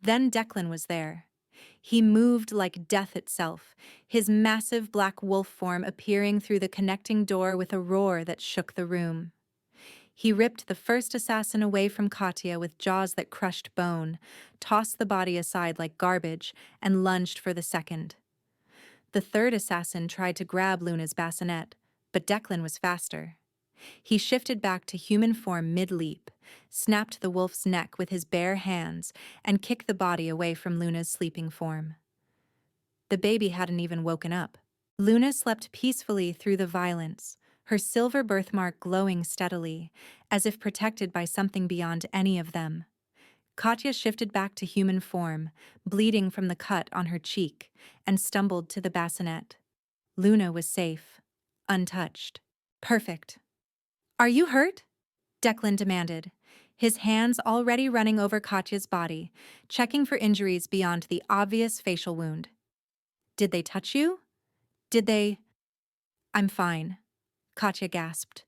Then Declan was there. He moved like death itself, his massive black wolf form appearing through the connecting door with a roar that shook the room. He ripped the first assassin away from Katya with jaws that crushed bone, tossed the body aside like garbage, and lunged for the second. The third assassin tried to grab Luna's bassinet, but Declan was faster. He shifted back to human form mid-leap, snapped the wolf's neck with his bare hands, and kicked the body away from Luna's sleeping form. The baby hadn't even woken up. Luna slept peacefully through the violence, her silver birthmark glowing steadily, as if protected by something beyond any of them. Katya shifted back to human form, bleeding from the cut on her cheek, and stumbled to the bassinet. Luna was safe, untouched. Perfect. Are you hurt? Declan demanded, his hands already running over Katya's body, checking for injuries beyond the obvious facial wound. Did they touch you? Did they? I'm fine, Katya gasped,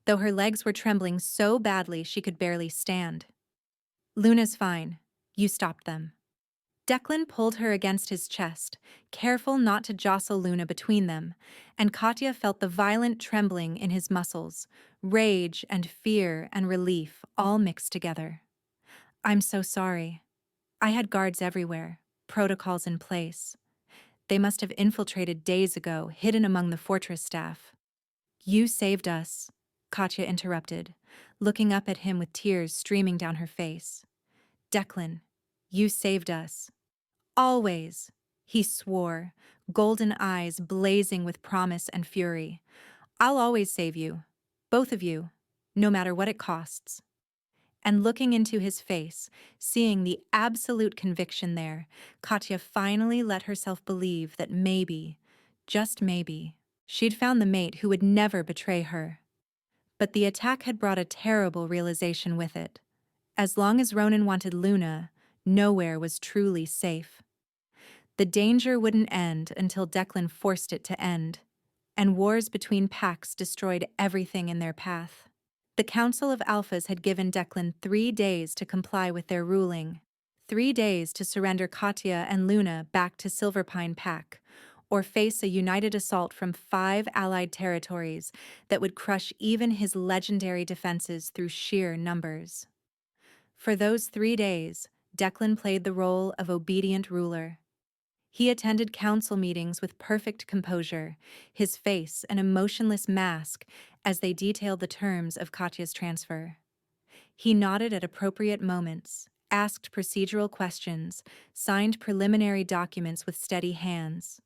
though her legs were trembling so badly she could barely stand. Luna's fine. You stopped them. Declan pulled her against his chest, careful not to jostle Luna between them, and Katya felt the violent trembling in his muscles, rage and fear and relief all mixed together. I'm so sorry. I had guards everywhere, protocols in place. They must have infiltrated days ago, hidden among the fortress staff. You saved us, Katya interrupted, looking up at him with tears streaming down her face. Declan, you saved us. Always, he swore, golden eyes blazing with promise and fury. I'll always save you, both of you, no matter what it costs. And looking into his face, seeing the absolute conviction there, Katya finally let herself believe that maybe, just maybe, she'd found the mate who would never betray her. But the attack had brought a terrible realization with it. As long as Ronan wanted Luna, nowhere was truly safe. The danger wouldn't end until Declan forced it to end, and wars between packs destroyed everything in their path. The Council of Alphas had given Declan 3 days to comply with their ruling, 3 days to surrender Katya and Luna back to Silverpine Pack, or face a united assault from 5 allied territories that would crush even his legendary defenses through sheer numbers. For those 3 days, Declan played the role of obedient ruler. He attended council meetings with perfect composure, his face an emotionless mask as they detailed the terms of Katya's transfer. He nodded at appropriate moments, asked procedural questions, signed preliminary documents with steady hands.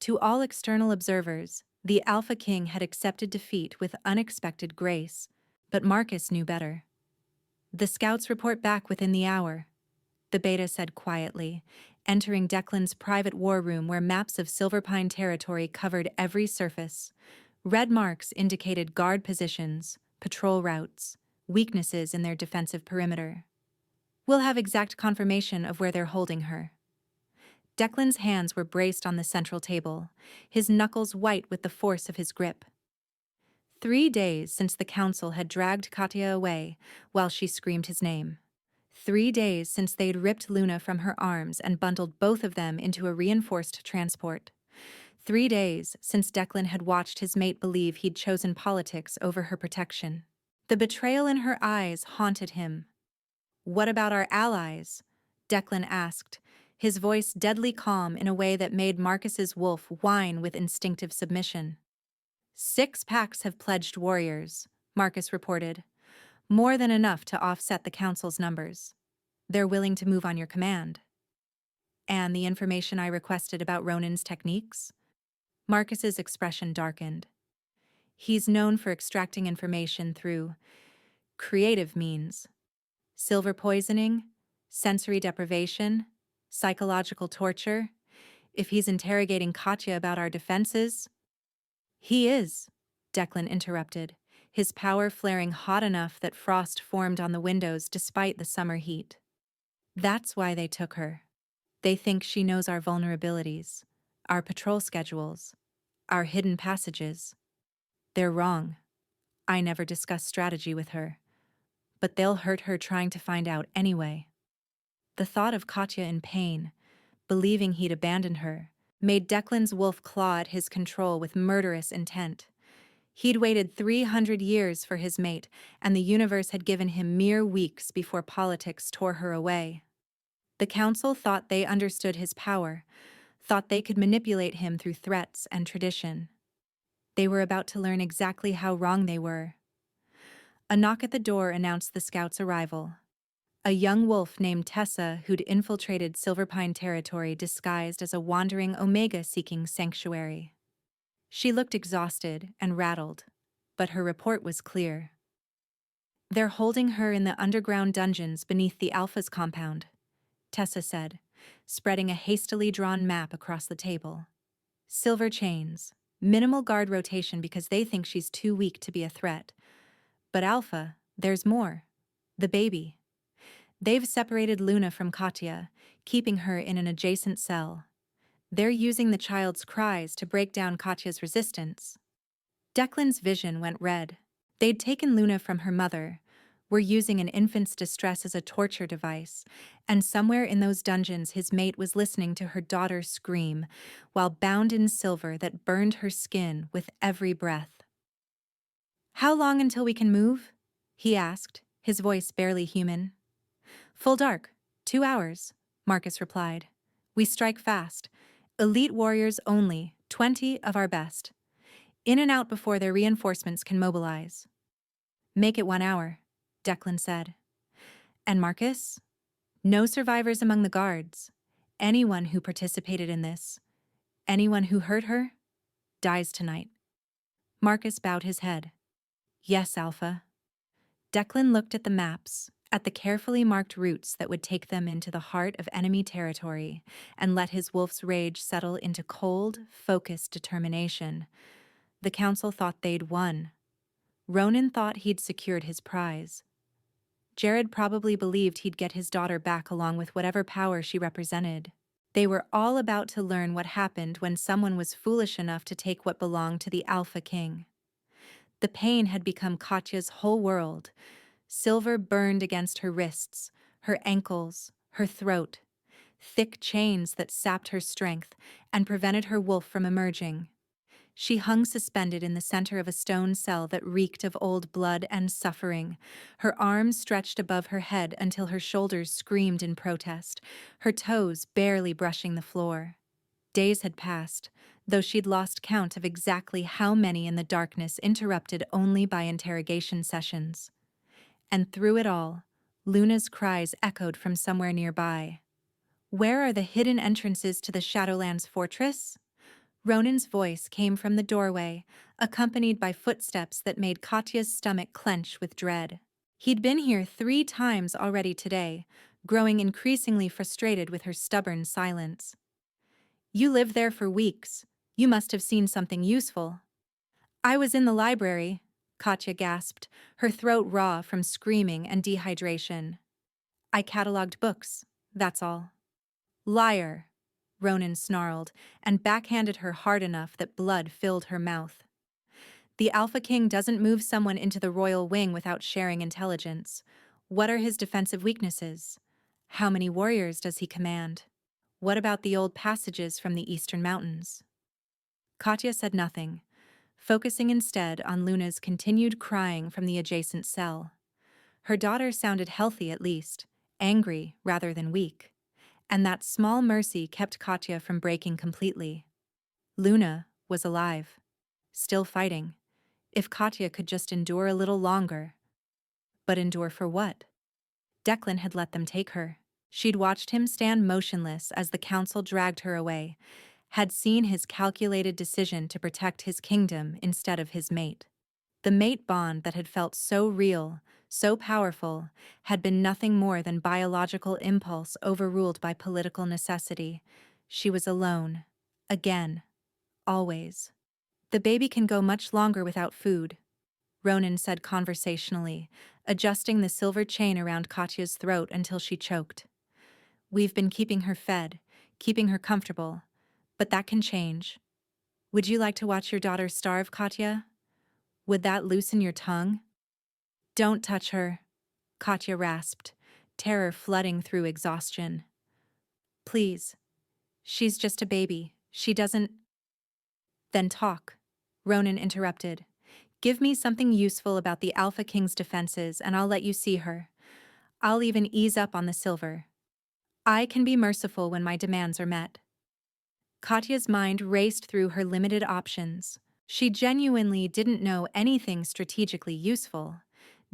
To all external observers, the Alpha King had accepted defeat with unexpected grace, but Marcus knew better. The scouts report back within the hour, the Beta said quietly, entering Declan's private war room where maps of Silverpine territory covered every surface. Red marks indicated guard positions, patrol routes, weaknesses in their defensive perimeter. We'll have exact confirmation of where they're holding her. Declan's hands were braced on the central table, his knuckles white with the force of his grip. 3 days since the council had dragged Katya away while she screamed his name. 3 days since they'd ripped Luna from her arms and bundled both of them into a reinforced transport. 3 days since Declan had watched his mate believe he'd chosen politics over her protection. The betrayal in her eyes haunted him. What about our allies? Declan asked, his voice deadly calm in a way that made Marcus's wolf whine with instinctive submission. 6 packs have pledged warriors, Marcus reported. More than enough to offset the council's numbers. They're willing to move on your command. And the information I requested about Ronan's techniques? Marcus's expression darkened. He's known for extracting information through creative means. Silver poisoning, sensory deprivation, psychological torture. If he's interrogating Katya about our defenses... He is, Declan interrupted, his power flaring hot enough that frost formed on the windows despite the summer heat. That's why they took her. They think she knows our vulnerabilities, our patrol schedules, our hidden passages. They're wrong. I never discussed strategy with her, but they'll hurt her trying to find out anyway. The thought of Katya in pain, believing he'd abandoned her, made Declan's wolf claw at his control with murderous intent. He'd waited 300 years for his mate, and the universe had given him mere weeks before politics tore her away. The council thought they understood his power, thought they could manipulate him through threats and tradition. They were about to learn exactly how wrong they were. A knock at the door announced the scouts' arrival. A young wolf named Tessa who'd infiltrated Silverpine territory disguised as a wandering Omega-seeking sanctuary. She looked exhausted and rattled, but her report was clear. "They're holding her in the underground dungeons beneath the Alpha's compound," Tessa said, spreading a hastily drawn map across the table. "Silver chains, minimal guard rotation because they think she's too weak to be a threat. But Alpha, there's more. The baby. They've separated Luna from Katya, keeping her in an adjacent cell. They're using the child's cries to break down Katya's resistance." Declan's vision went red. They'd taken Luna from her mother, were using an infant's distress as a torture device, and somewhere in those dungeons his mate was listening to her daughter scream, while bound in silver that burned her skin with every breath. "How long until we can move?" he asked, his voice barely human. "Full dark. 2 hours," Marcus replied. "We strike fast. Elite warriors only, 20 of our best. In and out before their reinforcements can mobilize." "Make it 1 hour," Declan said. "And Marcus? No survivors among the guards. Anyone who participated in this, anyone who hurt her, dies tonight." Marcus bowed his head. "Yes, Alpha." Declan looked at the maps, at the carefully marked routes that would take them into the heart of enemy territory, and let his wolf's rage settle into cold, focused determination. The council thought they'd won. Ronan thought he'd secured his prize. Jared probably believed he'd get his daughter back along with whatever power she represented. They were all about to learn what happened when someone was foolish enough to take what belonged to the Alpha King. The pain had become Katya's whole world. Silver burned against her wrists, her ankles, her throat. Thick chains that sapped her strength and prevented her wolf from emerging. She hung suspended in the center of a stone cell that reeked of old blood and suffering, her arms stretched above her head until her shoulders screamed in protest, her toes barely brushing the floor. Days had passed, though she'd lost count of exactly how many in the darkness interrupted only by interrogation sessions. And through it all, Luna's cries echoed from somewhere nearby. "Where are the hidden entrances to the Shadowlands fortress?" Ronan's voice came from the doorway, accompanied by footsteps that made Katya's stomach clench with dread. He'd been here 3 times already today, growing increasingly frustrated with her stubborn silence. "You lived there for weeks. You must have seen something useful." "I was in the library," Katya gasped, her throat raw from screaming and dehydration. "I cataloged books, that's all." "Liar," Ronan snarled, and backhanded her hard enough that blood filled her mouth. "The Alpha King doesn't move someone into the royal wing without sharing intelligence. What are his defensive weaknesses? How many warriors does he command? What about the old passages from the eastern mountains?" Katya said nothing, focusing instead on Luna's continued crying from the adjacent cell. Her daughter sounded healthy at least, angry rather than weak. And that small mercy kept Katya from breaking completely. Luna was alive, still fighting. If Katya could just endure a little longer. But endure for what? Declan had let them take her. She'd watched him stand motionless as the council dragged her away, had seen his calculated decision to protect his kingdom instead of his mate. The mate bond that had felt so real, so powerful, had been nothing more than biological impulse overruled by political necessity. She was alone. Again. Always. "The baby can go much longer without food," Ronan said conversationally, adjusting the silver chain around Katya's throat until she choked. "We've been keeping her fed, keeping her comfortable, but that can change. Would you like to watch your daughter starve, Katya? Would that loosen your tongue?" "Don't touch her," Katya rasped, terror flooding through exhaustion. "Please. She's just a baby. She doesn't—" "Then talk," Ronan interrupted. "Give me something useful about the Alpha King's defenses and I'll let you see her. I'll even ease up on the silver. I can be merciful when my demands are met." Katya's mind raced through her limited options. She genuinely didn't know anything strategically useful.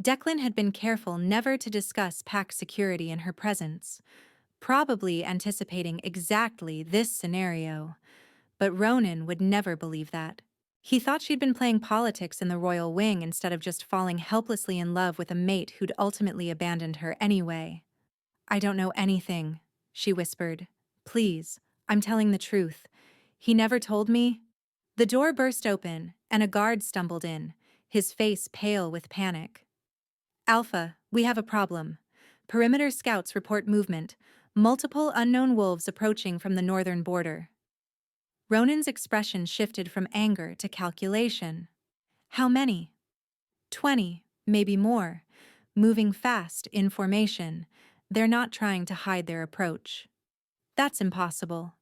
Declan had been careful never to discuss pack security in her presence, probably anticipating exactly this scenario. But Ronan would never believe that. He thought she'd been playing politics in the royal wing instead of just falling helplessly in love with a mate who'd ultimately abandoned her anyway. "I don't know anything," she whispered. "Please, I'm telling the truth. He never told me." The door burst open, and a guard stumbled in, his face pale with panic. "Alpha, we have a problem. Perimeter scouts report movement. Multiple unknown wolves approaching from the northern border." Ronan's expression shifted from anger to calculation. "How many?" "20, maybe more. Moving fast, in formation. They're not trying to hide their approach." "That's impossible,"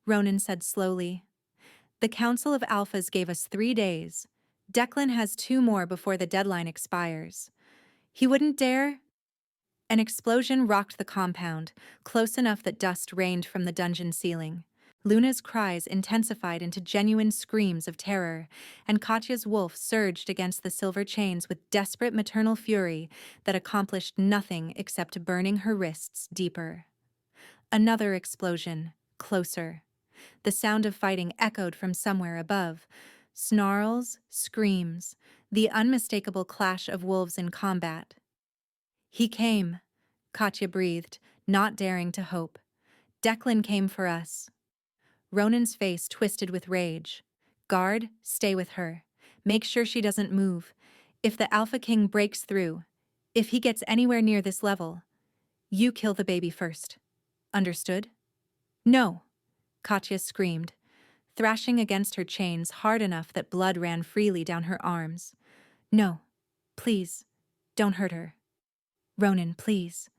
Ronan said slowly. "The Council of Alphas gave us 3 days. Declan has 2 more before the deadline expires. He wouldn't dare—" An explosion rocked the compound, close enough that dust rained from the dungeon ceiling. Luna's cries intensified into genuine screams of terror, and Katya's wolf surged against the silver chains with desperate maternal fury that accomplished nothing except burning her wrists deeper. Another explosion, closer. The sound of fighting echoed from somewhere above. Snarls, screams, the unmistakable clash of wolves in combat. "He came," Katya breathed, not daring to hope. "Declan came for us." Ronan's face twisted with rage. "Guard, stay with her. Make sure she doesn't move. If the Alpha King breaks through, if he gets anywhere near this level, you kill the baby first. Understood?" "No," Katya screamed, thrashing against her chains hard enough that blood ran freely down her arms. "No, please, don't hurt her. Ronan, please."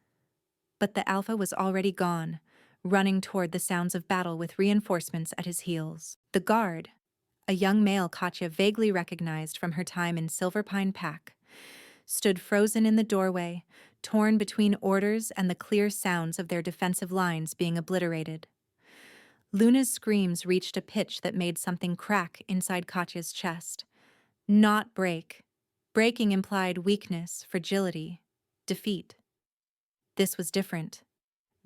But the Alpha was already gone, running toward the sounds of battle with reinforcements at his heels. The guard, a young male Katya vaguely recognized from her time in Silverpine Pack, stood frozen in the doorway, torn between orders and the clear sounds of their defensive lines being obliterated. Luna's screams reached a pitch that made something crack inside Katya's chest. Not break. Breaking implied weakness, fragility, defeat. This was different.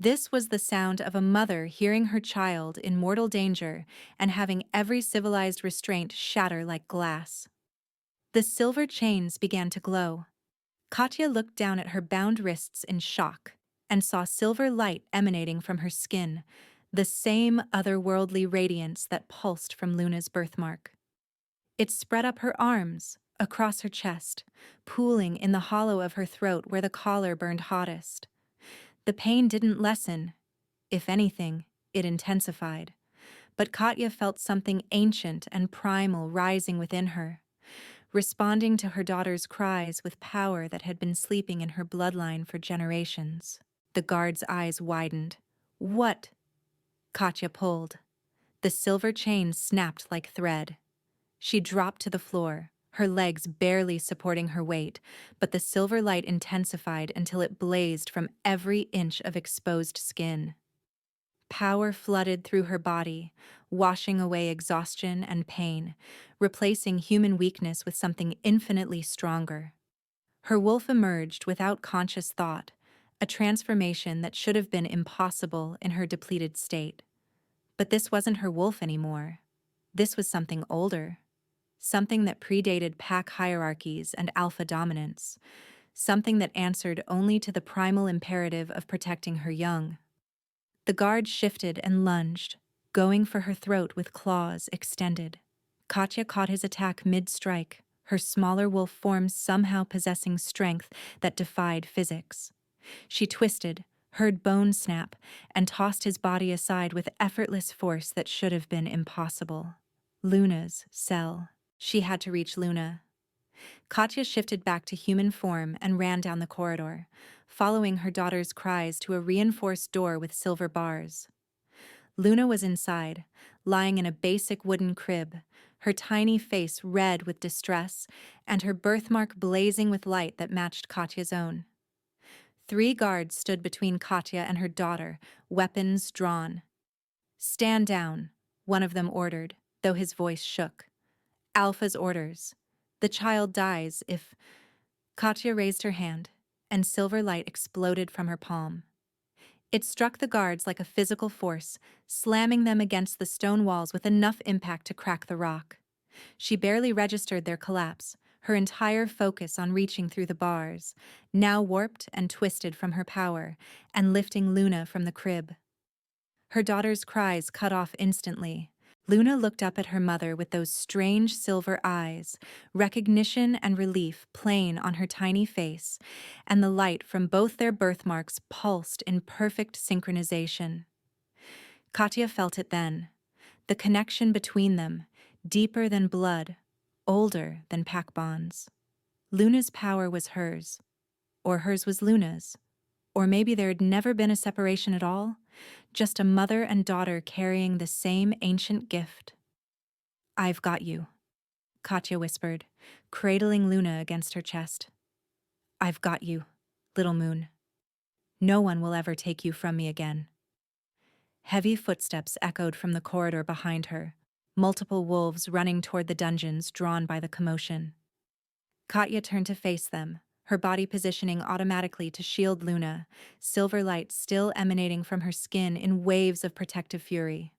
This was the sound of a mother hearing her child in mortal danger and having every civilized restraint shatter like glass. The silver chains began to glow. Katya looked down at her bound wrists in shock and saw silver light emanating from her skin, the same otherworldly radiance that pulsed from Luna's birthmark. It spread up her arms, across her chest, pooling in the hollow of her throat where the collar burned hottest. The pain didn't lessen. If anything, it intensified. But Katya felt something ancient and primal rising within her, responding to her daughter's cries with power that had been sleeping in her bloodline for generations. The guard's eyes widened. "What?" Katya pulled. The silver chain snapped like thread. She dropped to the floor, her legs barely supporting her weight, but the silver light intensified until it blazed from every inch of exposed skin. Power flooded through her body, washing away exhaustion and pain, replacing human weakness with something infinitely stronger. Her wolf emerged without conscious thought, a transformation that should have been impossible in her depleted state. But this wasn't her wolf anymore. This was something older. Something that predated pack hierarchies and alpha dominance. Something that answered only to the primal imperative of protecting her young. The guard shifted and lunged, going for her throat with claws extended. Katya caught his attack mid-strike, her smaller wolf form somehow possessing strength that defied physics. She twisted, heard bone snap, and tossed his body aside with effortless force that should have been impossible. Luna's cell. She had to reach Luna. Katya shifted back to human form and ran down the corridor, following her daughter's cries to a reinforced door with silver bars. Luna was inside, lying in a basic wooden crib, her tiny face red with distress and her birthmark blazing with light that matched Katya's own. 3 guards stood between Katya and her daughter, weapons drawn. "Stand down," one of them ordered, though his voice shook. "Alpha's orders. The child dies if—" Katya raised her hand, and silver light exploded from her palm. It struck the guards like a physical force, slamming them against the stone walls with enough impact to crack the rock. She barely registered their collapse, her entire focus on reaching through the bars, now warped and twisted from her power, and lifting Luna from the crib. Her daughter's cries cut off instantly. Luna looked up at her mother with those strange silver eyes, recognition and relief plain on her tiny face, and the light from both their birthmarks pulsed in perfect synchronization. Katya felt it then, the connection between them, deeper than blood, older than pack bonds. Luna's power was hers, or hers was Luna's, or maybe there had never been a separation at all, just a mother and daughter carrying the same ancient gift. "I've got you," Katya whispered, cradling Luna against her chest. "I've got you, little moon. No one will ever take you from me again." Heavy footsteps echoed from the corridor behind her, multiple wolves running toward the dungeons drawn by the commotion. Katya turned to face them, her body positioning automatically to shield Luna, silver light still emanating from her skin in waves of protective fury.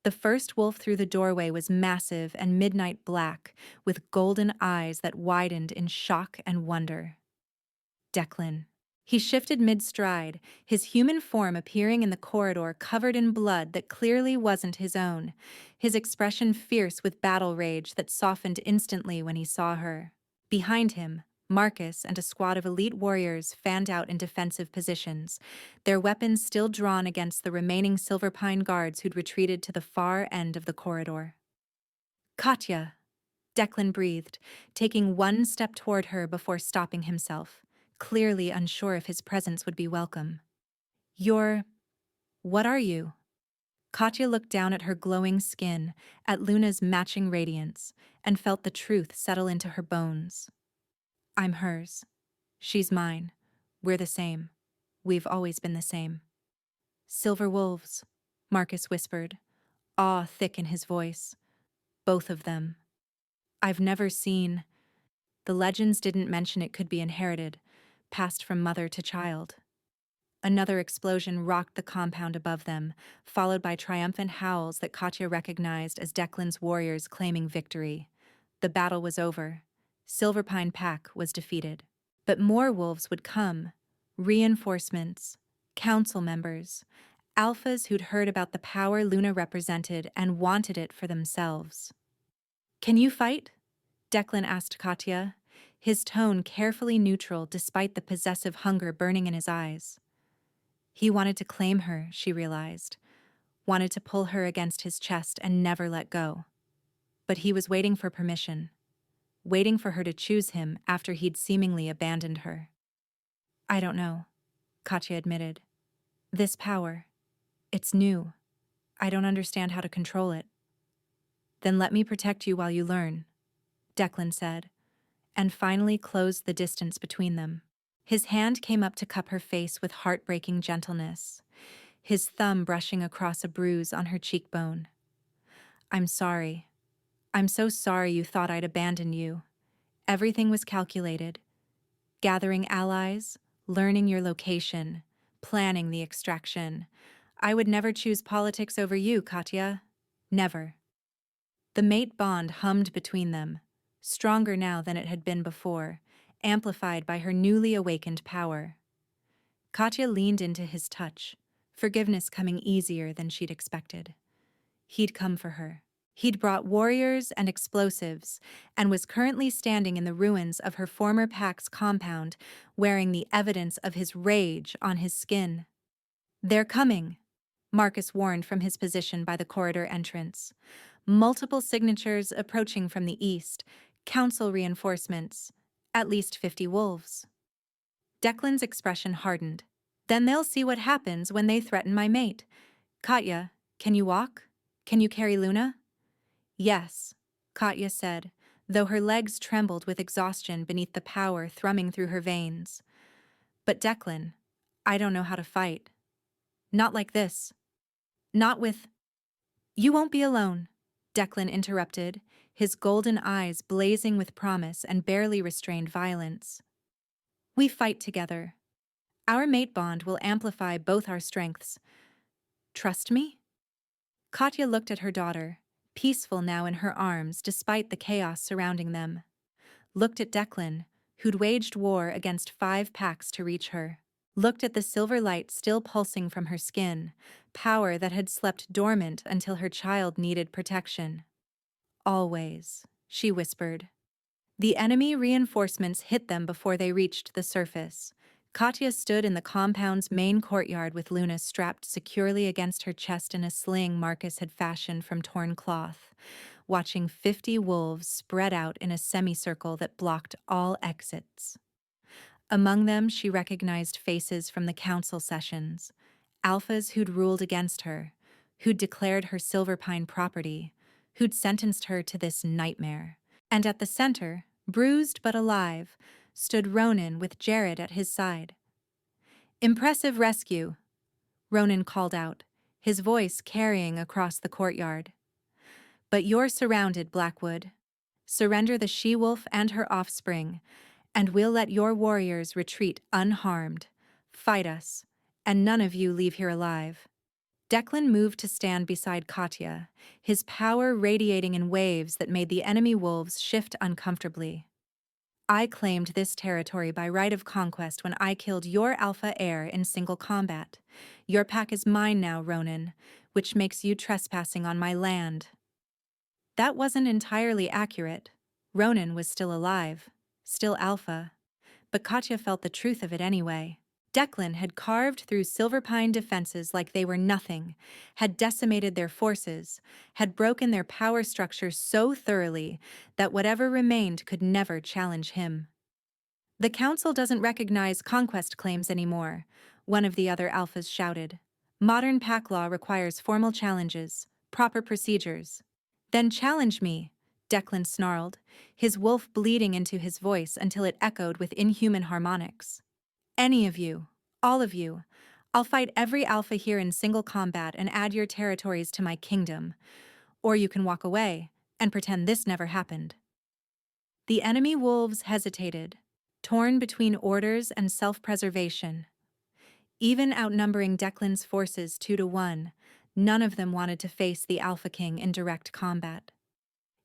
The first wolf through the doorway was massive and midnight black, with golden eyes that widened in shock and wonder. Declan. He shifted mid-stride, his human form appearing in the corridor covered in blood that clearly wasn't his own, his expression fierce with battle rage that softened instantly when he saw her. Behind him, Marcus and a squad of elite warriors fanned out in defensive positions, their weapons still drawn against the remaining Silverpine guards who'd retreated to the far end of the corridor. "Katya!" Declan breathed, taking one step toward her before stopping himself, clearly unsure if his presence would be welcome. What are you?" Katya looked down at her glowing skin, at Luna's matching radiance, and felt the truth settle into her bones. "I'm hers. She's mine. We're the same. We've always been the same." "Silver wolves," Marcus whispered, awe thick in his voice. "Both of them. I've never seen—" The legends didn't mention it could be inherited, passed from mother to child. Another explosion rocked the compound above them, followed by triumphant howls that Katya recognized as Declan's warriors claiming victory. The battle was over. Silverpine Pack was defeated. But more wolves would come. Reinforcements, council members, alphas who'd heard about the power Luna represented and wanted it for themselves. "Can you fight?" Declan asked Katya, his tone carefully neutral despite the possessive hunger burning in his eyes. He wanted to claim her, she realized, wanted to pull her against his chest and never let go. But he was waiting for permission, waiting for her to choose him after he'd seemingly abandoned her. "I don't know," Katya admitted. "This power, it's new. I don't understand how to control it." "Then let me protect you while you learn," Declan said, and finally closed the distance between them. His hand came up to cup her face with heartbreaking gentleness, his thumb brushing across a bruise on her cheekbone. "I'm sorry. I'm so sorry you thought I'd abandon you. Everything was calculated. Gathering allies, learning your location, planning the extraction. I would never choose politics over you, Katya. Never." The mate bond hummed between them, stronger now than it had been before, amplified by her newly awakened power. Katya leaned into his touch, forgiveness coming easier than she'd expected. He'd come for her. He'd brought warriors and explosives, and was currently standing in the ruins of her former pack's compound, wearing the evidence of his rage on his skin. "They're coming," Marcus warned from his position by the corridor entrance. Multiple signatures approaching from the east, council reinforcements, at least 50 wolves. Declan's expression hardened. "Then they'll see what happens when they threaten my mate. Katya, can you walk? Can you carry Luna?" "Yes," Katya said, though her legs trembled with exhaustion beneath the power thrumming through her veins. "But Declan, I don't know how to fight. Not like this. Not with—" "You won't be alone," Declan interrupted, his golden eyes blazing with promise and barely restrained violence. "We fight together. Our mate bond will amplify both our strengths. Trust me?" Katya looked at her daughter, peaceful now in her arms despite the chaos surrounding them. Looked at Declan, who'd waged war against 5 packs to reach her. Looked at the silver light still pulsing from her skin, power that had slept dormant until her child needed protection. Always, she whispered. The enemy reinforcements hit them before they reached the surface. Katya stood in the compound's main courtyard with Luna strapped securely against her chest in a sling Marcus had fashioned from torn cloth, watching 50 wolves spread out in a semicircle that blocked all exits. Among them, she recognized faces from the council sessions, alphas who'd ruled against her, who'd declared her Silverpine property, who'd sentenced her to this nightmare. And at the center, bruised but alive, stood Ronan with Jared at his side. "Impressive rescue," Ronan called out, his voice carrying across the courtyard. "But you're surrounded, Blackwood. Surrender the she-wolf and her offspring, and we'll let your warriors retreat unharmed. Fight us, and none of you leave here alive." Declan moved to stand beside Katya, his power radiating in waves that made the enemy wolves shift uncomfortably. "I claimed this territory by right of conquest when I killed your alpha heir in single combat. Your pack is mine now, Ronan, which makes you trespassing on my land." That wasn't entirely accurate. Ronan was still alive, still alpha, but Katya felt the truth of it anyway. Declan had carved through Silverpine defenses like they were nothing, had decimated their forces, had broken their power structure so thoroughly that whatever remained could never challenge him. "The Council doesn't recognize conquest claims anymore," one of the other alphas shouted. "Modern pack law requires formal challenges, proper procedures." "Then challenge me," Declan snarled, his wolf bleeding into his voice until it echoed with inhuman harmonics. "Any of you, all of you, I'll fight every alpha here in single combat and add your territories to my kingdom. Or you can walk away and pretend this never happened." The enemy wolves hesitated, torn between orders and self-preservation. Even outnumbering Declan's forces 2-1, none of them wanted to face the Alpha King in direct combat.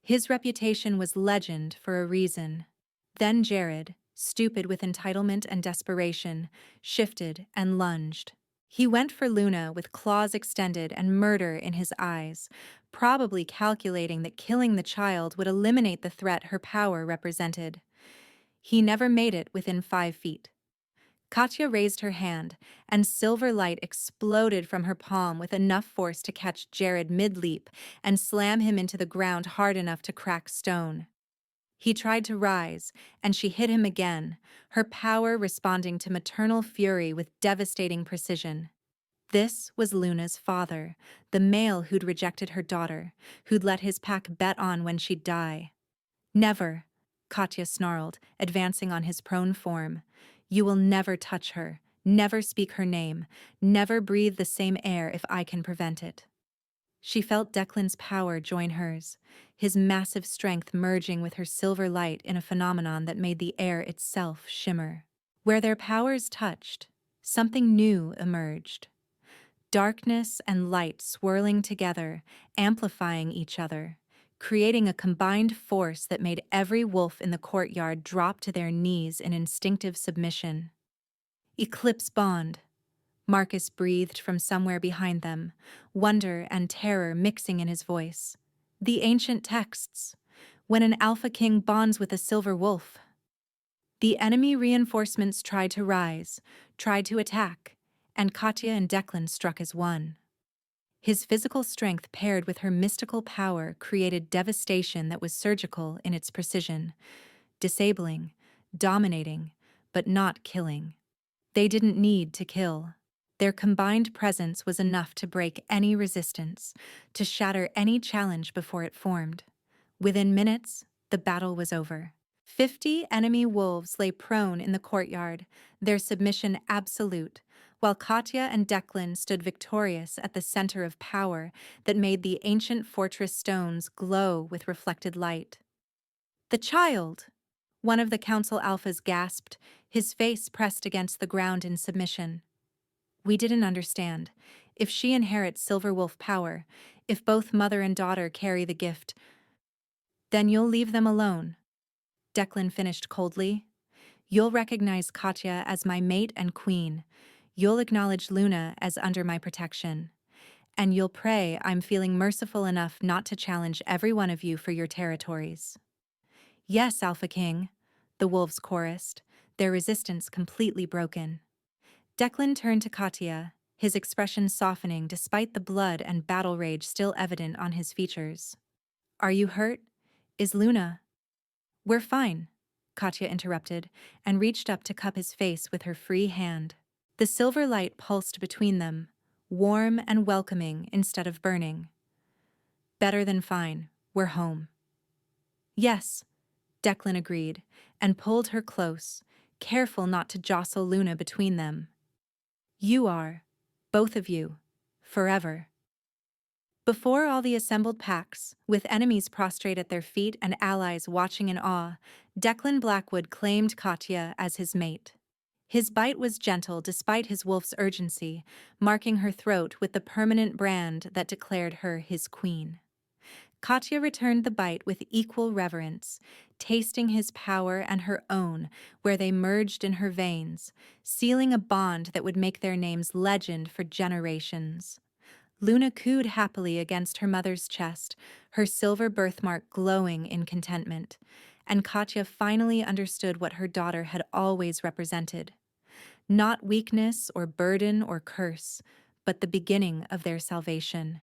His reputation was legend for a reason. Then Jared, stupid with entitlement and desperation, shifted and lunged. He went for Luna with claws extended and murder in his eyes, probably calculating that killing the child would eliminate the threat her power represented. He never made it within 5 feet. Katya raised her hand, and silver light exploded from her palm with enough force to catch Jared mid-leap and slam him into the ground hard enough to crack stone. He tried to rise, and she hit him again, her power responding to maternal fury with devastating precision. This was Luna's father, the male who'd rejected her daughter, who'd let his pack bet on when she'd die. "Never," Katya snarled, advancing on his prone form. "You will never touch her, never speak her name, never breathe the same air if I can prevent it." She felt Declan's power join hers, his massive strength merging with her silver light in a phenomenon that made the air itself shimmer. Where their powers touched, something new emerged. Darkness and light swirling together, amplifying each other, creating a combined force that made every wolf in the courtyard drop to their knees in instinctive submission. "Eclipse Bond," Marcus breathed from somewhere behind them, wonder and terror mixing in his voice. "The ancient texts. When an Alpha King bonds with a silver wolf." The enemy reinforcements tried to rise, tried to attack, and Katya and Declan struck as one. His physical strength paired with her mystical power created devastation that was surgical in its precision, disabling, dominating, but not killing. They didn't need to kill. Their combined presence was enough to break any resistance, to shatter any challenge before it formed. Within minutes, the battle was over. 50 enemy wolves lay prone in the courtyard, their submission absolute, while Katya and Declan stood victorious at the center of power that made the ancient fortress stones glow with reflected light. "The child!" One of the council alphas gasped, his face pressed against the ground in submission. "We didn't understand. If she inherits Silver Wolf power, If both mother and daughter carry the gift, then you'll leave them alone. Declan finished coldly. You'll recognize Katya as my mate and queen. You'll acknowledge Luna as under my protection. And you'll pray I'm feeling merciful enough not to challenge every one of you for your territories. Yes, Alpha King, the wolves chorused, their resistance completely broken. Declan turned to Katya, his expression softening despite the blood and battle rage still evident on his features. Are you hurt? Is Luna? We're fine, Katya interrupted, and reached up to cup his face with her free hand. The silver light pulsed between them, warm and welcoming instead of burning. Better than fine, we're home. Yes, Declan agreed, and pulled her close, careful not to jostle Luna between them. You are, both of you, forever. Before all the assembled packs, with enemies prostrate at their feet and allies watching in awe, Declan Blackwood claimed Katya as his mate. His bite was gentle despite his wolf's urgency, marking her throat with the permanent brand that declared her his queen. Katya returned the bite with equal reverence, tasting his power and her own where they merged in her veins, sealing a bond that would make their names legend for generations. Luna cooed happily against her mother's chest, her silver birthmark glowing in contentment, and Katya finally understood what her daughter had always represented. Not weakness or burden or curse, but the beginning of their salvation.